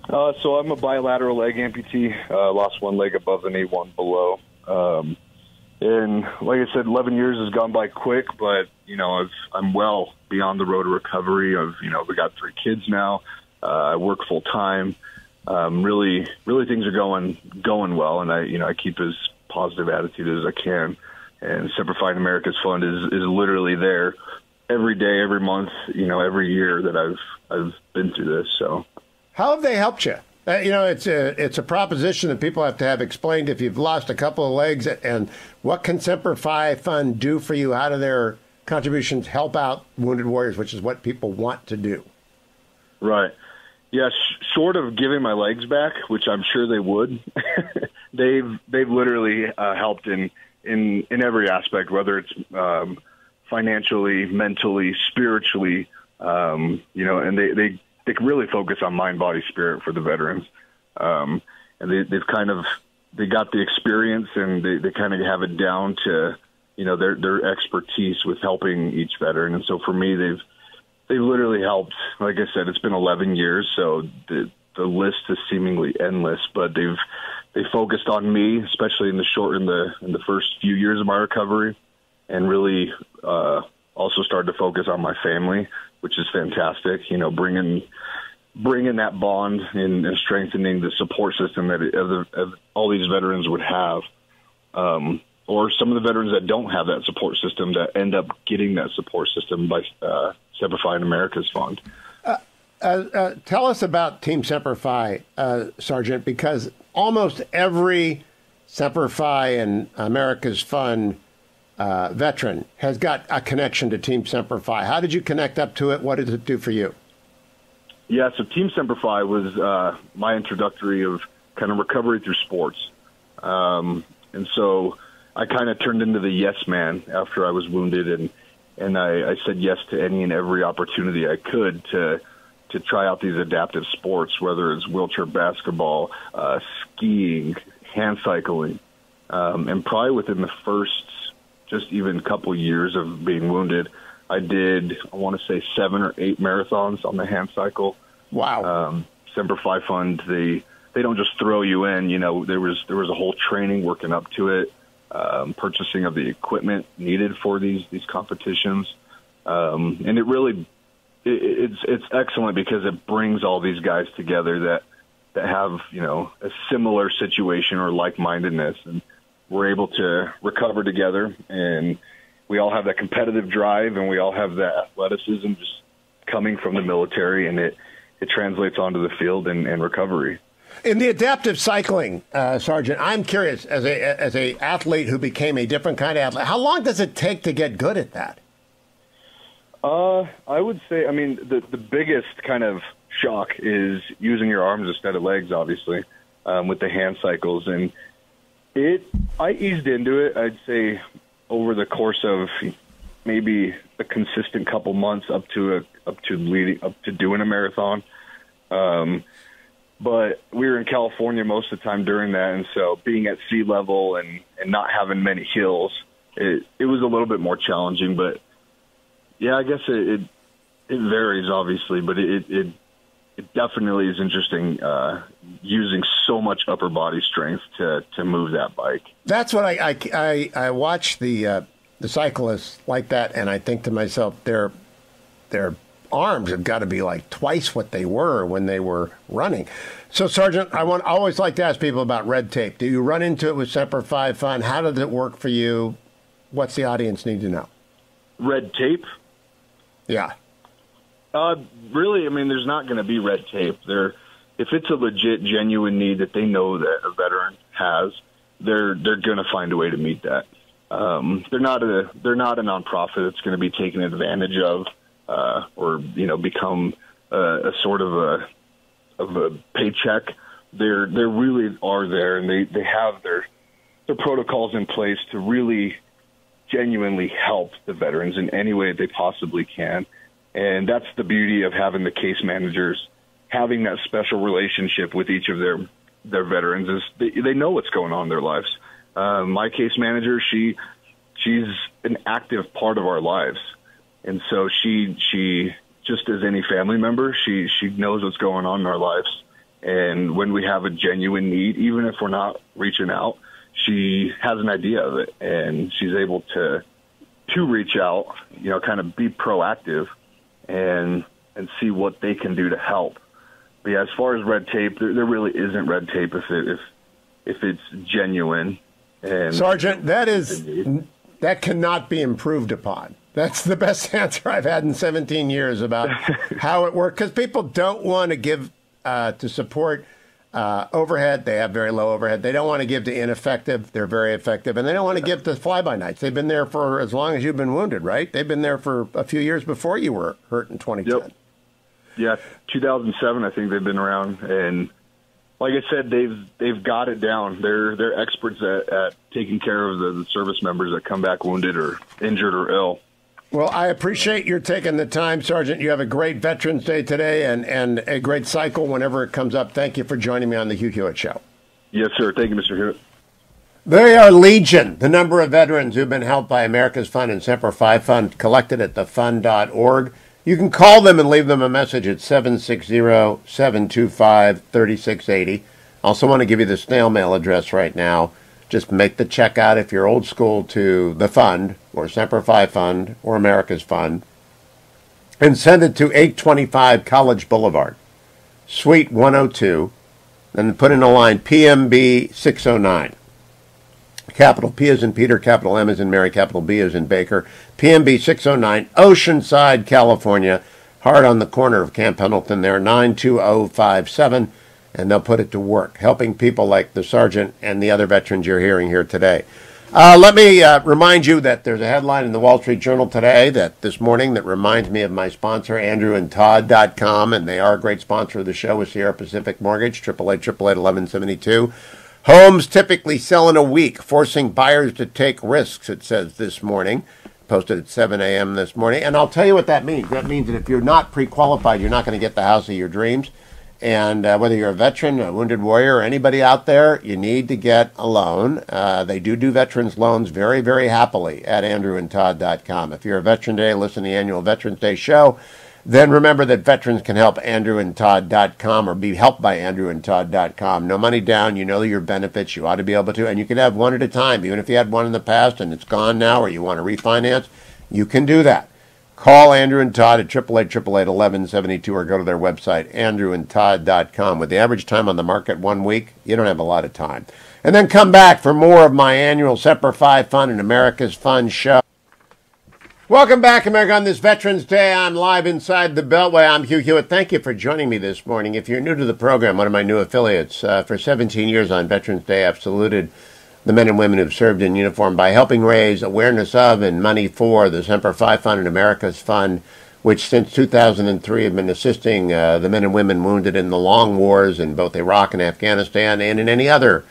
So I'm a bilateral leg amputee. Lost one leg above the knee, one below. And like I said, 11 years has gone by quick, but I'm well beyond the road to recovery. We got 3 kids now. I work full time. Really things are going well, and I keep as positive attitude as I can. And Semper Fi America's Fund is literally there every day, every month, every year that I've been through this. So, how have they helped you? It's a proposition that people have to have explained if you've lost a couple of legs. And what can Semper Fi Fund do for you? How do their contributions help out wounded warriors, which is what people want to do? Right. Yeah, short of giving my legs back, which I'm sure they would, they've literally helped in every aspect, whether it's financially, mentally, spiritually, and they really focus on mind, body, spirit for the veterans. And they got the experience, and they kind of have it down to, their expertise with helping each veteran. And so for me, they've literally helped. Like I said, it's been 11 years, so the list is seemingly endless, but they focused on me, especially in the first few years of my recovery, and really also started to focus on my family, which is fantastic. Bringing that bond and strengthening the support system that all these veterans would have, or some of the veterans that don't have that support system that end up getting that support system by Semper Fi and America's Fund. Tell us about Team Semper Fi, Sergeant, because almost every Semper Fi and America's Fund veteran has got a connection to Team Semper Fi. How did you connect up to it? What did it do for you? Yeah, so Team Semper Fi was my introductory of kind of recovery through sports. And so I kind of turned into the yes man after I was wounded, and I said yes to any and every opportunity I could to try out these adaptive sports, whether it's wheelchair basketball, skiing, hand cycling. And probably within the first just even couple years of being wounded, I did, I want to say 7 or 8 marathons on the hand cycle. Wow. Semper Fi Fund, they don't just throw you in, there was a whole training working up to it, purchasing of the equipment needed for these competitions. And it really, it's excellent because it brings all these guys together that have, a similar situation or like-mindedness, and we're able to recover together, and we all have that competitive drive, and we all have that athleticism just coming from the military, and it translates onto the field and recovery. In the adaptive cycling, Sergeant, I'm curious, as a athlete who became a different kind of athlete, how long does it take to get good at that? I would say, the biggest kind of shock is using your arms instead of legs, obviously, with the hand cycles. And I eased into it, I'd say, over the course of maybe a consistent couple months up to doing a marathon. But we were in California most of the time during that, and so being at sea level and not having many hills, it was a little bit more challenging. But yeah, I guess it varies, obviously, but it definitely is interesting using so much upper body strength to move that bike. That's what I watch the cyclists like that, and I think to myself, their arms have got to be like twice what they were when they were running. So, Sergeant, I always like to ask people about red tape. Do you run into it with Semper Fi Fund? How does it work for you? What's the audience need to know? Red tape? Yeah. Really, there's not going to be red tape. If it's a legit, genuine need that they know that a veteran has, they're going to find a way to meet that. They're not a nonprofit that's going to be taken advantage of, or become a sort of a paycheck. They really are there, and they have their protocols in place to really genuinely help the veterans in any way they possibly can. And that's the beauty of having the case managers, having that special relationship with each of their veterans, is they know what's going on in their lives. My case manager, she's an active part of our lives. And so she just as any family member, she knows what's going on in our lives. And when we have a genuine need, even if we're not reaching out, she has an idea of it, and she's able to reach out, kind of be proactive and see what they can do to help. But yeah, as far as red tape, there really isn't red tape if it's genuine. And Sergeant, that cannot be improved upon. That's the best answer I've had in 17 years about how it works, because people don't want to give to support Overhead, they have very low overhead. They don't want to give to ineffective. They're very effective. And they don't want to give to fly-by-nights. They've been there for as long as you've been wounded, right? They've been there for a few years before you were hurt in 2010. Yep. Yeah, 2007, I think they've been around. And like I said, they've got it down. They're experts at taking care of the service members that come back wounded or injured or ill. Well, I appreciate your taking the time, Sergeant. You have a great Veterans Day today and a great cycle whenever it comes up. Thank you for joining me on the Hugh Hewitt Show. Yes, sir. Thank you, Mr. Hewitt. They are legion, the number of veterans who've been helped by America's Fund and Semper Fi Fund, collected at thefund.org. You can call them and leave them a message at 760-725-3680. Also want to give you the snail mail address right now. Just make the check out if you're old school to the Fund or Semper Fi Fund or America's Fund and send it to 825 College Boulevard, Suite 102, and put in a line PMB 609. Capital P is in Peter, capital M is in Mary, capital B is in Baker, PMB 609, Oceanside, California, hard on the corner of Camp Pendleton there, 92057. And they'll put it to work, helping people like the sergeant and the other veterans you're hearing here today. Let me remind you that there's a headline in the Wall Street Journal today, this morning, that reminds me of my sponsor, AndrewandTodd.com, and they are a great sponsor of the show with Sierra Pacific Mortgage, 888-888-1172. Homes typically sell in a week, forcing buyers to take risks, it says this morning. Posted at 7 a.m. this morning. And I'll tell you what that means. That means that if you're not pre-qualified, you're not going to get the house of your dreams. And whether you're a veteran, a wounded warrior, or anybody out there, you need to get a loan. They do veterans loans very, very happily at AndrewandTodd.com. If you're a veteran today, listen to the annual Veterans Day show, then remember that veterans can help AndrewandTodd.com or be helped by AndrewandTodd.com. No money down. You know your benefits. You ought to be able to. And you can have one at a time. Even if you had one in the past and it's gone now or you want to refinance, you can do that. Call Andrew and Todd at 888-888-1172 or go to their website, andrewandtodd.com. With the average time on the market 1 week, you don't have a lot of time. And then come back for more of my annual Semper Fi Fund and America's Fund show. Welcome back, America, on this Veterans Day. I'm live inside the Beltway. I'm Hugh Hewitt. Thank you for joining me this morning. If you're new to the program, one of my new affiliates, for 17 years on Veterans Day, I've saluted the men and women who've served in uniform by helping raise awareness of and money for the Semper Fi Fund and America's Fund, which since 2003 have been assisting the men and women wounded in the long wars in both Iraq and Afghanistan and in any other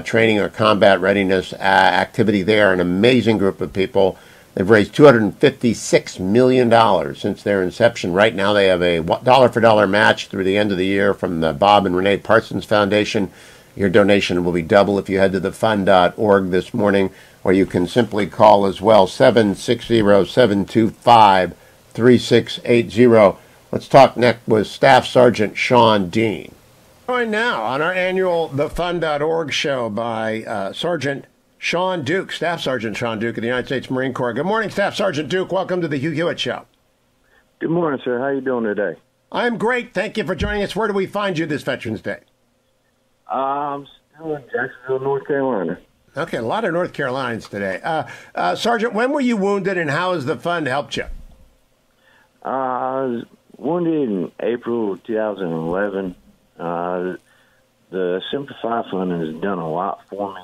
training or combat readiness activity there. An amazing group of people. They've raised $256 million since their inception. Right now they have a dollar-for-dollar match through the end of the year from the Bob and Renee Parsons Foundation. Your donation will be double if you head to thefund.org this morning, or you can simply call as well, 760-725-3680. Let's talk next with Staff Sergeant Sean Dean. Joined now on our annual thefund.org show by Sergeant Sean Duke, Staff Sergeant Sean Duke of the United States Marine Corps. Good morning, Staff Sergeant Duke. Welcome to the Hugh Hewitt Show. Good morning, sir. How are you doing today? I'm great. Thank you for joining us. Where do we find you this Veterans Day? I'm still in Jacksonville, North Carolina. Okay, a lot of North Carolinians today. Sergeant, when were you wounded and how has the fund helped you? I was wounded in April of 2011. The Semper Fi Fund has done a lot for me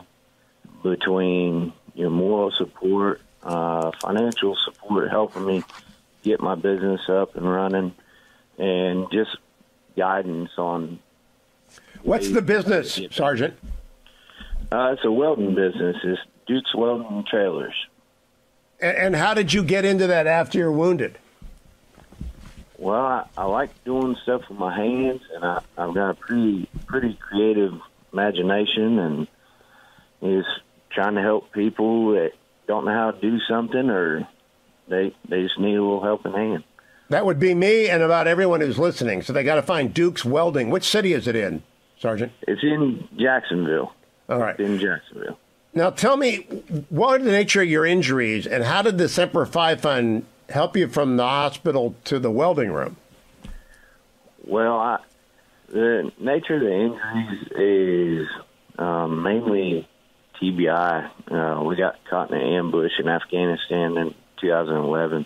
between moral support, financial support, helping me get my business up and running, and just guidance on. What's the business, Sergeant? It's a welding business. It's Duke's Welding Trailers. And how did you get into that after you're wounded? Well, I like doing stuff with my hands, and I've got a pretty creative imagination, and is trying to help people that don't know how to do something, or they just need a little helping hand. That would be me and about everyone who's listening. So they got to find Duke's Welding. Which city is it in, Sergeant? It's in Jacksonville. All right. It's in Jacksonville. Now tell me, what are the nature of your injuries, and how did the Semper Fi Fund help you from the hospital to the welding room? Well, the nature of the injuries is mainly TBI. We got caught in an ambush in Afghanistan in 2011.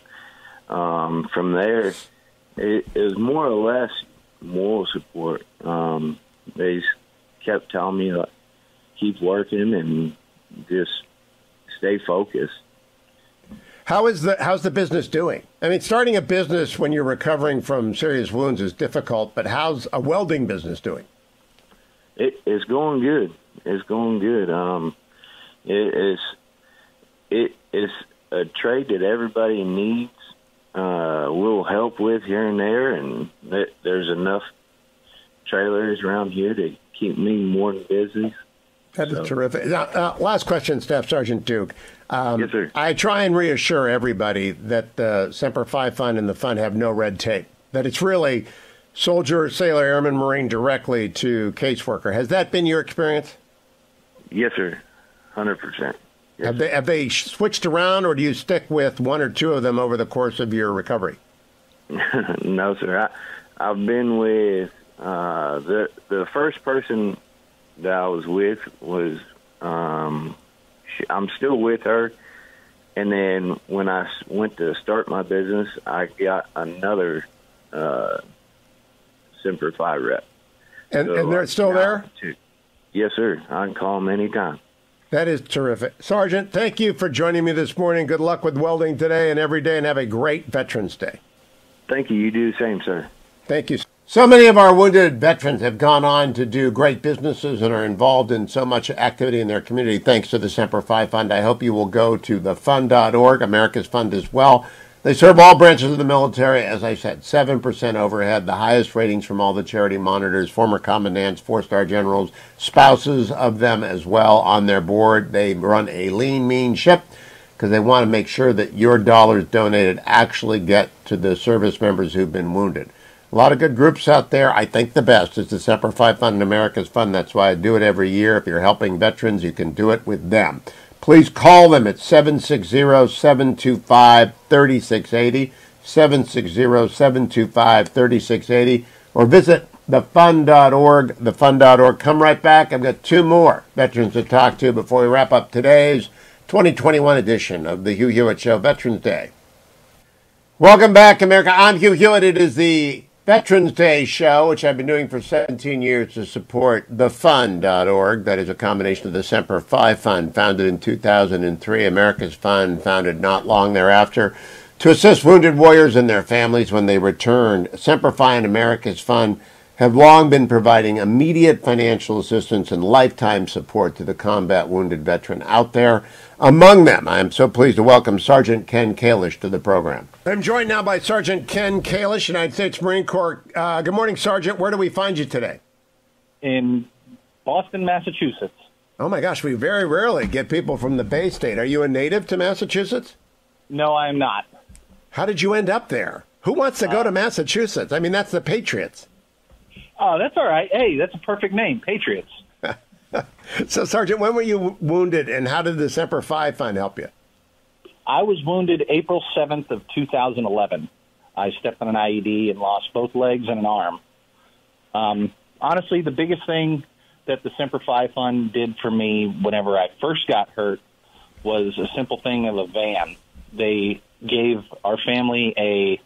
From there, it was more or less moral support. they kept telling me, like, keep working and just stay focused. How's the business doing? I mean, starting a business when you're recovering from serious wounds is difficult, but how's a welding business doing? It's going good. It's going good. It's a trade that everybody needs. We'll help with here and there, and there's enough trailers around here to keep me more than busy. That is terrific. Now, last question, Staff Sergeant Duke. Yes, sir. I try and reassure everybody that the Semper Fi Fund and the fund have no red tape, that it's really soldier, sailor, airman, Marine directly to caseworker. Has that been your experience? Yes, sir. 100%. Yes. Have they switched around, or do you stick with one or two of them over the course of your recovery? No, sir. I've been with the first person that I was with was I'm still with her, and then when I went to start my business, I got another Semper Fi rep. And they're still there? Yes, sir. I can call them anytime. That is terrific. Sergeant, thank you for joining me this morning. Good luck with welding today and every day, and have a great Veterans Day. Thank you. You do the same, sir. Thank you. So many of our wounded veterans have gone on to do great businesses and are involved in so much activity in their community thanks to the Semper Fi Fund. I hope you will go to thefund.org, America's Fund as well. They serve all branches of the military. As I said, 7% overhead, the highest ratings from all the charity monitors, former commandants, four-star generals, spouses of them as well on their board. They run a lean, mean ship because they want to make sure that your dollars donated actually get to the service members who've been wounded. A lot of good groups out there. I think the best is the Semper Fi Fund and America's Fund. That's why I do it every year. If you're helping veterans, you can do it with them. Please call them at 760-725-3680, 760-725-3680, or visit thefund.org, thefund.org. Come right back. I've got two more veterans to talk to before we wrap up today's 2021 edition of the Hugh Hewitt Show, Veterans Day. Welcome back, America. I'm Hugh Hewitt. It is the Veterans Day show, which I've been doing for 17 years to support thefund.org. That is a combination of the Semper Fi Fund, founded in 2003, America's Fund, founded not long thereafter, to assist wounded warriors and their families when they returned. Semper Fi and America's Fund have long been providing immediate financial assistance and lifetime support to the combat wounded veteran out there. Among them, I am so pleased to welcome Sergeant Ken Kalish to the program. I'm joined now by Sergeant Ken Kalish, United States Marine Corps. Good morning, Sergeant. Where do we find you today? In Boston, Massachusetts. Oh, my gosh, we very rarely get people from the Bay State. Are you a native to Massachusetts? No, I am not. How did you end up there? Who wants to go to Massachusetts? I mean, that's the Patriots. Oh, that's all right. Hey, that's a perfect name, Patriots. So, Sergeant, when were you wounded, and how did the Semper Fi Fund help you? I was wounded April 7th of 2011. I stepped on an IED and lost both legs and an arm. Honestly, the biggest thing that the Semper Fi Fund did for me whenever I first got hurt was a simple thing of a van. They gave our family a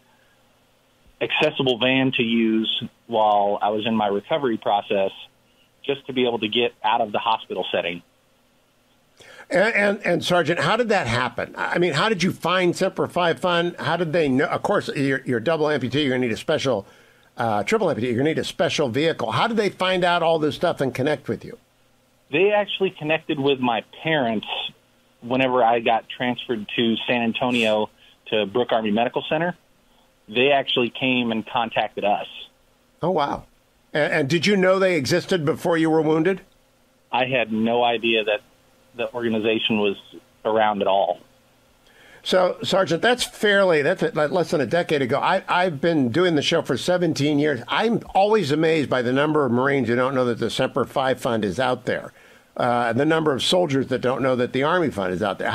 accessible van to use while I was in my recovery process, just to be able to get out of the hospital setting. And Sergeant, how did that happen? I mean, how did you find Semper Fi Fund? How did they know? Of course, you're double amputee. You're going to need a special, triple amputee. You're going to need a special vehicle. How did they find out all this stuff and connect with you? They actually connected with my parents whenever I got transferred to San Antonio to Brooke Army Medical Center. They actually came and contacted us. Oh, wow. And did you know they existed before you were wounded? I had no idea that the organization was around at all. So, Sergeant, that's less than a decade ago. I've been doing the show for 17 years. I'm always amazed by the number of Marines who don't know that the Semper Fi Fund is out there, the number of soldiers that don't know that the Army Fund is out there.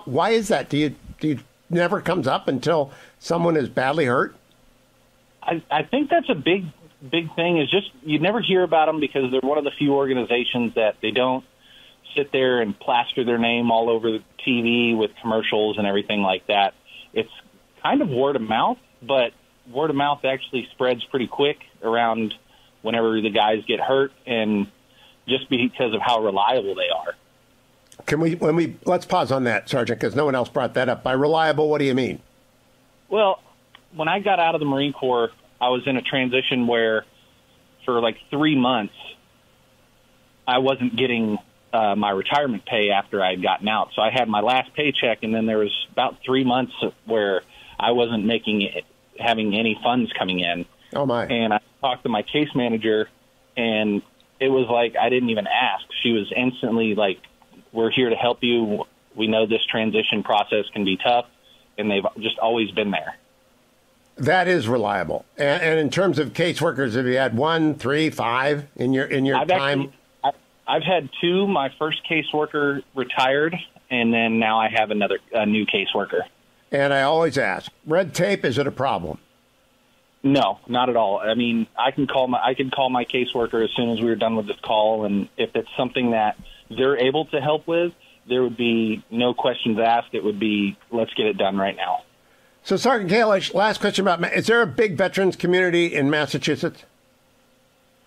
Why is that? Do you never comes up until someone is badly hurt? I think that's a big thing, is just you never hear about them because they're one of the few organizations that they don't sit there and plaster their name all over the TV with commercials and everything like that. It's kind of word of mouth, but word of mouth actually spreads pretty quick around whenever the guys get hurt, and just because of how reliable they are. Let's pause on that, Sergeant, because no one else brought that up. By reliable, what do you mean? Well, when I got out of the Marine Corps, I was in a transition where for like 3 months, I wasn't getting my retirement pay after I had gotten out. So I had my last paycheck, and then there was about 3 months where I wasn't having any funds coming in. Oh, my. And I talked to my case manager, and it was like I didn't even ask. She was instantly like, we're here to help you. We know this transition process can be tough, and they've just always been there. That is reliable. And in terms of caseworkers, have you had 1, 3, 5 in your time? I've had 2. My first caseworker retired, and then now I have a new caseworker. And I always ask, red tape, is it a problem? No, not at all. I mean, I can call my caseworker as soon as we were done with this call, and if it's something that they're able to help with, there would be no questions asked. It would be, let's get it done right now. So, Sergeant Kalish, last question is there a big veterans community in Massachusetts?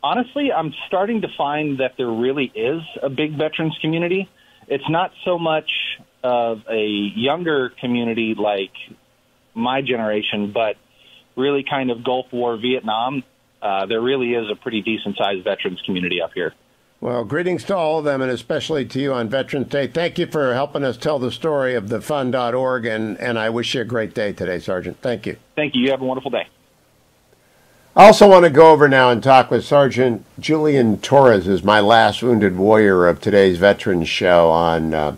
Honestly, I'm starting to find that there really is a big veterans community. It's not so much of a younger community like my generation, but really kind of Gulf War, Vietnam. There really is a pretty decent-sized veterans community up here. Well, greetings to all of them, and especially to you on Veterans Day. Thank you for helping us tell the story of thefund.org, and I wish you a great day today, Sergeant. Thank you. Thank you. You have a wonderful day. I also want to go over now and talk with Sergeant Julian Torres, who's my last wounded warrior of today's Veterans Show on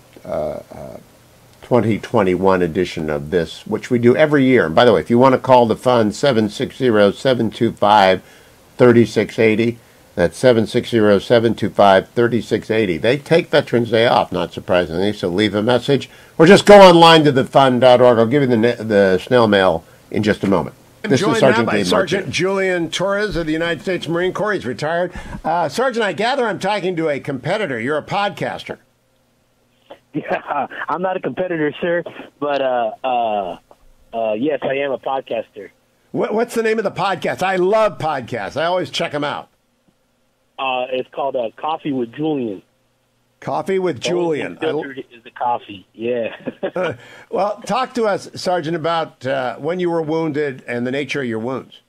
2021 edition of this, which we do every year. And by the way, if you want to call the fund, 760-725-3680. That's 760-725-3680. They take Veterans Day off, not surprisingly, so leave a message. Or just go online to thefund.org. I'll give you the snail mail in just a moment. This is Sergeant Julian Torres of the United States Marine Corps. He's retired. Sergeant, I gather I'm talking to a competitor. You're a podcaster. Yeah, I'm not a competitor, sir, but yes, I am a podcaster. What's the name of the podcast? I love podcasts. I always check them out. It's called Coffee with Julian. Coffee with Julian. Is the coffee, yeah. Well, talk to us, Sergeant, about when you were wounded and the nature of your wounds.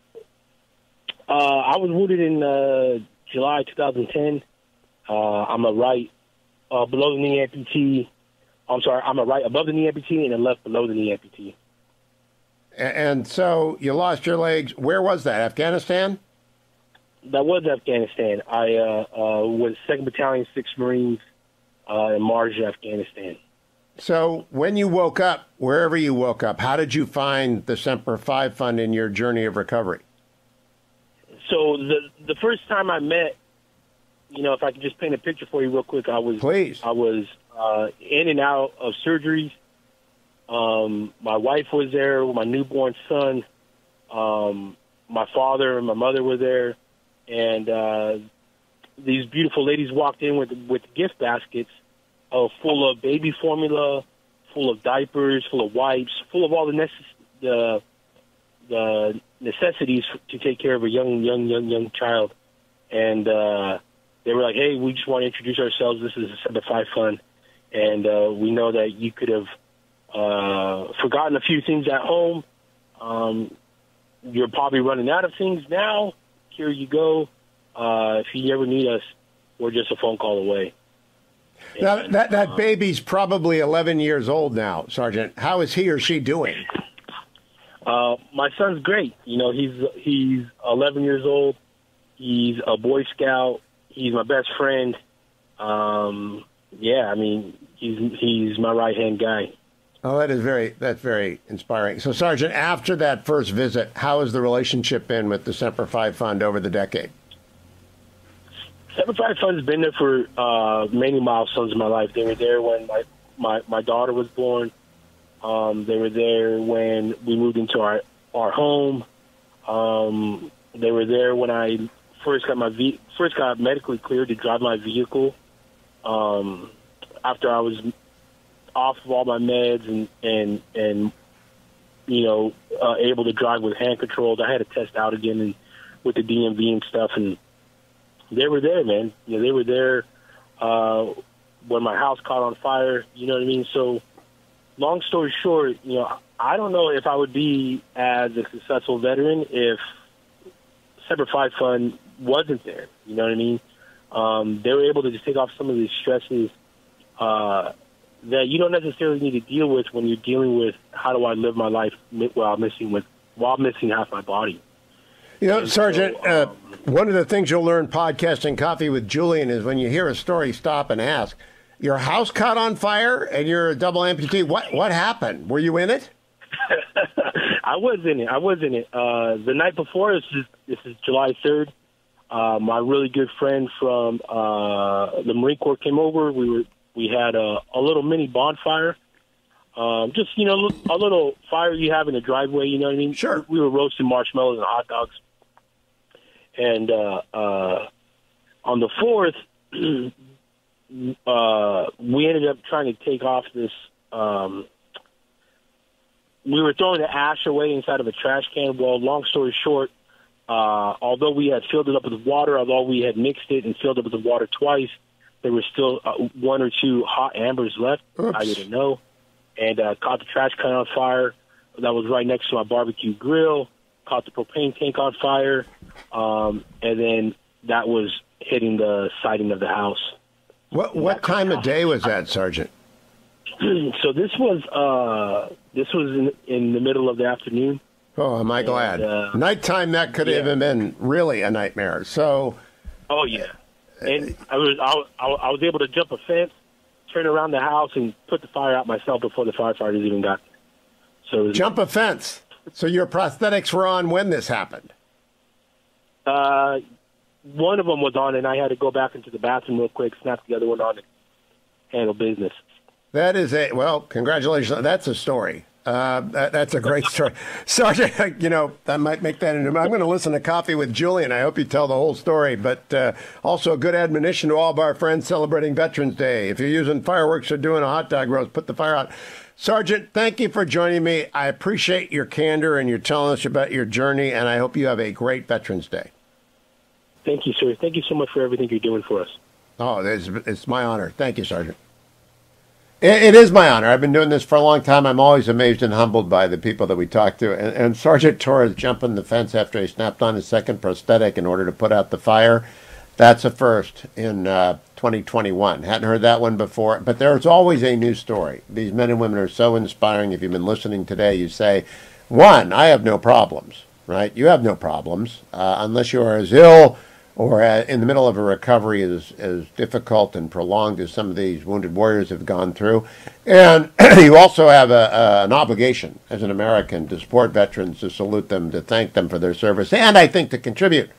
I was wounded in July 2010. I'm a right below the knee amputee. I'm sorry, I'm a right above the knee amputee and a left below the knee amputee. And so you lost your legs. Where was that? Afghanistan? That was Afghanistan. I was 2nd Battalion, 6th Marines in Marj, Afghanistan. So when you woke up, wherever you woke up, how did you find the Semper Fi Fund in your journey of recovery? So the first time I met, if I could just paint a picture for you real quick, I was in and out of surgeries. My wife was there with my newborn son. My father and my mother were there. And these beautiful ladies walked in with gift baskets full of baby formula, full of diapers, full of wipes, full of all the necessities to take care of a young child. And they were like, "Hey, we just want to introduce ourselves. This is the Semper Fi Fund, and we know that you could have forgotten a few things at home. You're probably running out of things now. Here you go. If you ever need us, we're just a phone call away." Now, that baby's probably 11 years old now, Sergeant. How is he or she doing? My son's great. He's 11 years old. He's a Boy Scout. He's my best friend. Yeah, I mean, he's my right-hand guy. Oh, that's very inspiring. So, Sergeant, after that first visit, how has the relationship been with the Semper Fi Fund over the decade? Semper Fi Fund's been there for many milestones in my life. They were there when my daughter was born. They were there when we moved into our home. They were there when I first got medically cleared to drive my vehicle. After I was off of all my meds and able to drive with hand controls. I had to test out again with the DMV and stuff, and they were there, man. They were there when my house caught on fire. You know what I mean? So, long story short, I don't know if I would be as a successful veteran if Semper Fi Fund wasn't there. You know what I mean? They were able to just take off some of these stresses that you don't necessarily need to deal with when you're dealing with how do I live my life while missing half my body. Sergeant, one of the things you'll learn podcasting Coffee with Julian is when you hear a story, stop and ask, your house caught on fire and you're a double amputee. What happened? Were you in it? I was in it. The night before, this is July 3rd, my really good friend from the Marine Corps came over. We had a little mini bonfire. Just, a little fire you have in the driveway, you know what I mean? Sure. We were roasting marshmallows and hot dogs. And on the 4th, we ended up trying to take off this. We were throwing the ash away inside of a trash can. Well, long story short, although we had filled it up with water, although we had mixed it and filled it with water twice, there was still 1 or 2 hot ambers left. Oops. I didn't know. And caught the trash can on fire. That was right next to my barbecue grill. Caught the propane tank on fire. And then that was hitting the siding of the house. What time of day was that, Sergeant? So this was in the middle of the afternoon. Oh, am I glad. Nighttime, that could have been really a nightmare. So. Oh, yeah. And I was able to jump a fence, turn around the house, and put the fire out myself before the firefighters even got there. So jump a fence. So your prosthetics were on when this happened? One of them was on, and I had to go back into the bathroom real quick, snap the other one on, and handle business. That is congratulations. That's a story. That's a great story. Sergeant, I might make that into. I'm going to listen to Coffee with Julian. I hope you tell the whole story, but also a good admonition to all of our friends celebrating Veterans Day. If you're using fireworks or doing a hot dog roast, put the fire out. Sergeant, thank you for joining me. I appreciate your candor and you're telling us about your journey, and I hope you have a great Veterans Day. Thank you, sir. Thank you so much for everything you're doing for us. Oh, it's my honor. Thank you, Sergeant. It is my honor. I've been doing this for a long time. I'm always amazed and humbled by the people that we talk to. And Sergeant Torres jumping the fence after he snapped on his second prosthetic in order to put out the fire, that's a first in 2021. Hadn't heard that one before. But there's always a new story. These men and women are so inspiring. If you've been listening today, you say, one, I have no problems, right? You have no problems unless you are as ill or in the middle of a recovery as difficult and prolonged as some of these wounded warriors have gone through. And you also have an obligation as an American to support veterans, to salute them, to thank them for their service, and I think to contribute.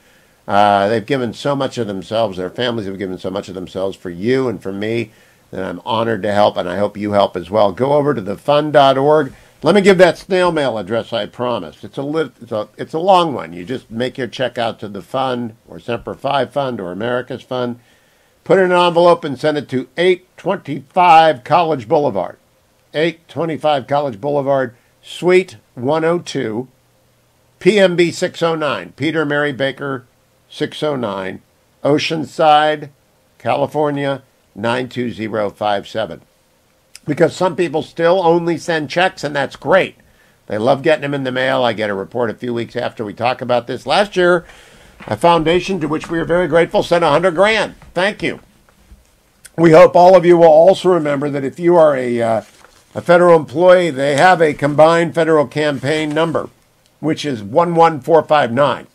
They've given so much of themselves, their families have given so much of themselves for you and for me, that I'm honored to help, and I hope you help as well. Go over to thefund.org. Let me give that snail mail address I promised. It's a long one. You just make your check out to the Fund or Semper Fi Fund or America's Fund. Put it in an envelope and send it to 825 College Boulevard. 825 College Boulevard, Suite 102, PMB 609, Peter Mary Baker 609, Oceanside, California 92057. Because some people still only send checks, and that's great. They love getting them in the mail. I get a report a few weeks after we talk about this. Last year, a foundation to which we are very grateful sent $100,000. Thank you. We hope all of you will also remember that if you are a federal employee, they have a combined federal campaign number, which is 11459.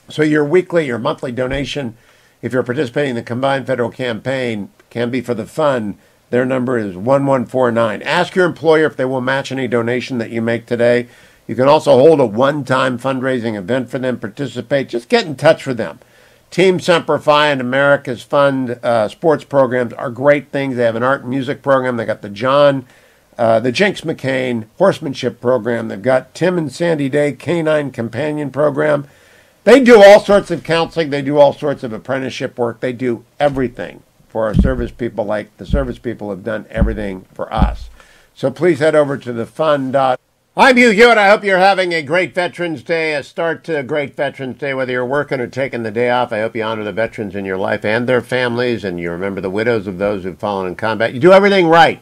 So your weekly or monthly donation, if you're participating in the combined federal campaign, can be for the fund. Their number is 1149. Ask your employer if they will match any donation that you make today. You can also hold a one-time fundraising event for them, participate. Just get in touch with them. Team Semper Fi and America's Fund sports programs are great things. They have an art and music program. They got the Jinx McCain horsemanship program. They've got Tim and Sandy Day canine companion program. They do all sorts of counseling. They do all sorts of apprenticeship work. They do everything for our service people, like the service people have done everything for us. So please head over to the fund. I'm Hugh Hewitt. I hope you're having a great Veterans Day, a start to a great Veterans Day, whether you're working or taking the day off. I hope you honor the veterans in your life and their families, and you remember the widows of those who've fallen in combat. You do everything right,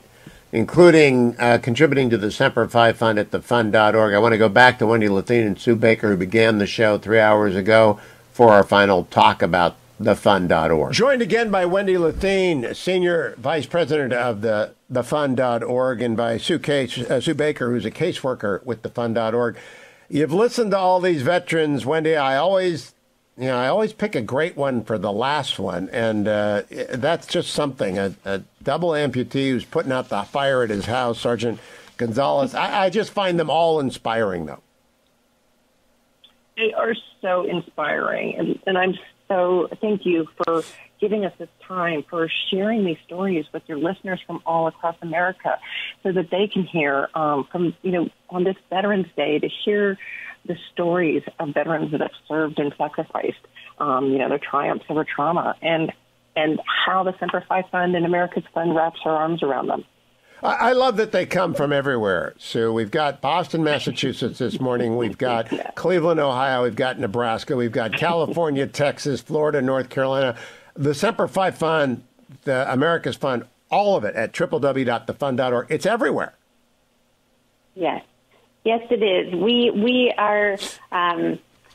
including contributing to the Semper Fi Fund at thefund.org. I want to go back to Wendy Lethine and Sue Baker, who began the show 3 hours ago, for our final talk about thefund.org. Joined again by Wendy Lethine, Senior Vice President of thefund.org, and by Sue Baker, who's a caseworker with thefund.org. You've listened to all these veterans, Wendy. I always pick a great one for the last one, and that's just something. A double amputee who's putting out the fire at his house, Sergeant Gonzalez. I just find them all inspiring, though. They are so inspiring, and I'm so thank you for giving us this time, for sharing these stories with your listeners from all across America, so that they can hear from on this Veterans Day, to hear the stories of veterans that have served and sacrificed, their triumphs over trauma, and how the Semper Fi Fund and America's Fund wraps our arms around them. I love that they come from everywhere. So we've got Boston, Massachusetts this morning. We've got Cleveland, Ohio. We've got Nebraska. We've got California, Texas, Florida, North Carolina. The Semper Fi Fund, the America's Fund, all of it at www.thefund.org. It's everywhere. Yes. Yes, it is. We are,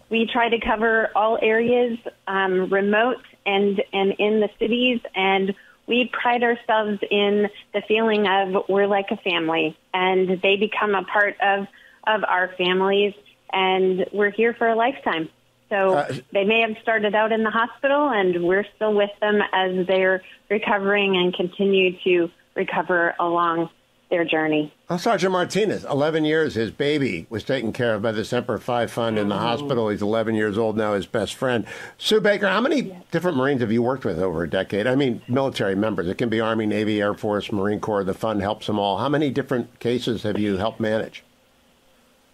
we try to cover all areas, remote and in the cities, and we pride ourselves in the feeling of we're like a family, and they become a part of our families, and we're here for a lifetime. So they may have started out in the hospital, and we're still with them as they're recovering and continue to recover along their journey. Sergeant Martinez, 11 years, his baby was taken care of by the Semper Fi Fund in the hospital. He's 11 years old now, his best friend. Sue Baker, how many different Marines have you worked with over a decade? I mean, military members. It can be Army, Navy, Air Force, Marine Corps. The fund helps them all. How many different cases have you helped manage?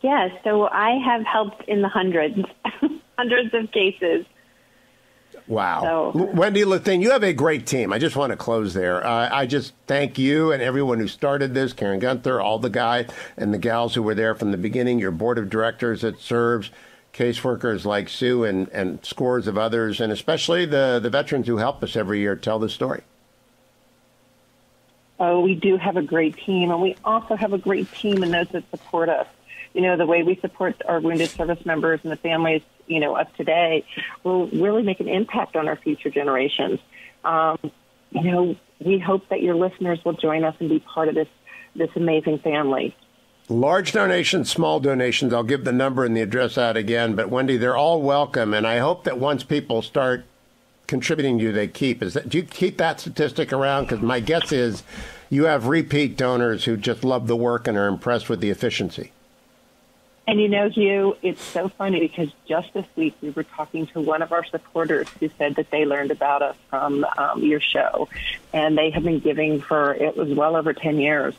Yeah, so I have helped in the hundreds, hundreds of cases. Wow. So, Wendy Lethine, you have a great team. I just want to close there. I just thank you and everyone who started this, Karen Gunther, all the guys and the gals who were there from the beginning, your board of directors that serves, caseworkers like Sue and scores of others, and especially the veterans who help us every year tell the story. Oh, we do have a great team, and we also have a great team in those that support us. The way we support our wounded service members and the families, of today will really make an impact on our future generations. We hope that your listeners will join us and be part of this amazing family. Large donations, small donations. I'll give the number and the address out again. But, Wendy, they're all welcome. And I hope that once people start contributing to you, they keep. Do you keep that statistic around? Because my guess is you have repeat donors who just love the work and are impressed with the efficiency. And Hugh, it's so funny because just this week we were talking to one of our supporters who said that they learned about us from your show, and they have been giving for, it was well over 10 years.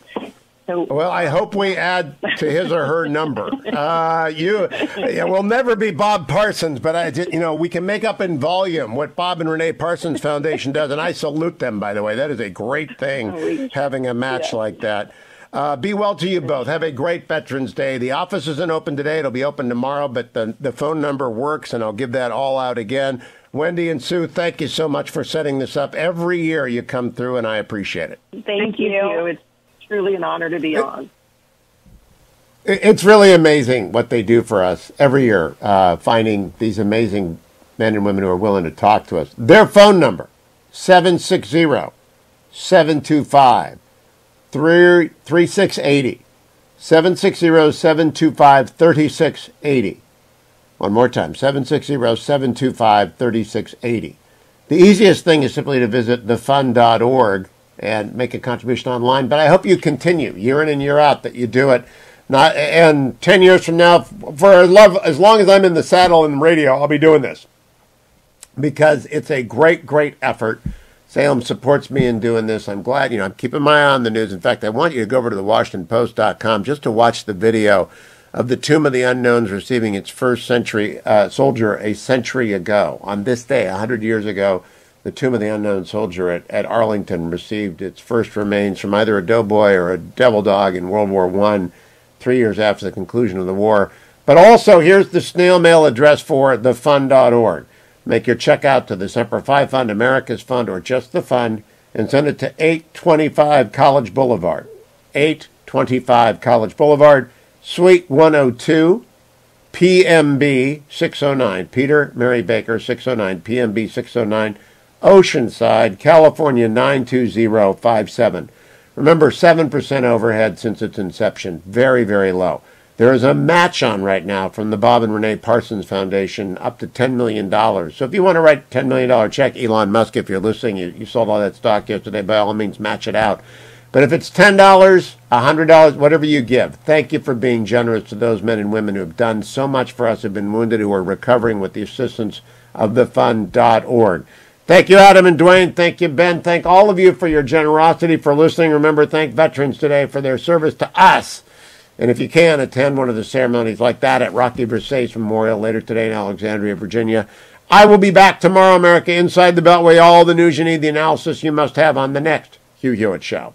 So, well, I hope we add to his or her number. We'll never be Bob Parsons, but we can make up in volume what Bob and Renee Parsons Foundation does, and I salute them, by the way. That is a great thing, having a match like that. Be well to you both. Have a great Veterans Day. The office isn't open today. It'll be open tomorrow, but the phone number works, and I'll give that all out again. Wendy and Sue, thank you so much for setting this up. Every year you come through, and I appreciate it. Thank you. It's truly an honor to be on. It's really amazing what they do for us every year, finding these amazing men and women who are willing to talk to us. Their phone number, 760-725. 3680 760-725-3680. One more time, 760-725-3680. The easiest thing is simply to visit thefund.org and make a contribution online, but I hope you continue year in and year out, that you do it. And 10 years from now, for as long as I'm in the saddle and radio, I'll be doing this, because it's a great, great effort. Salem supports me in doing this. I'm glad, I'm keeping my eye on the news. In fact, I want you to go over to thewashingtonpost.com just to watch the video of the Tomb of the Unknowns receiving its first soldier a century ago. On this day, 100 years ago, the Tomb of the Unknown Soldier at Arlington received its first remains from either a doughboy or a devil dog in World War I. 3 years after the conclusion of the war. But also, here's the snail mail address for thefund.org. Make your check out to the Semper Fi Fund, America's Fund, or just the Fund, and send it to 825 College Boulevard. 825 College Boulevard, Suite 102, PMB 609. Peter Mary Baker 609, PMB 609, Oceanside, California 92057. Remember, 7% overhead since its inception. Very, very low. There is a match on right now from the Bob and Renee Parsons Foundation up to $10 million. So if you want to write a $10 million check, Elon Musk, if you're listening, you sold all that stock yesterday, by all means, match it out. But if it's $10, $100, whatever you give, thank you for being generous to those men and women who have done so much for us, have been wounded, who are recovering with the assistance of thefund.org. Thank you, Adam and Dwayne. Thank you, Ben. Thank all of you for your generosity, for listening. Remember, thank veterans today for their service to us. And if you can, attend one of the ceremonies like that at Rocky Versailles Memorial later today in Alexandria, Virginia. I will be back tomorrow, America, inside the Beltway. All the news you need, the analysis you must have on the next Hugh Hewitt Show.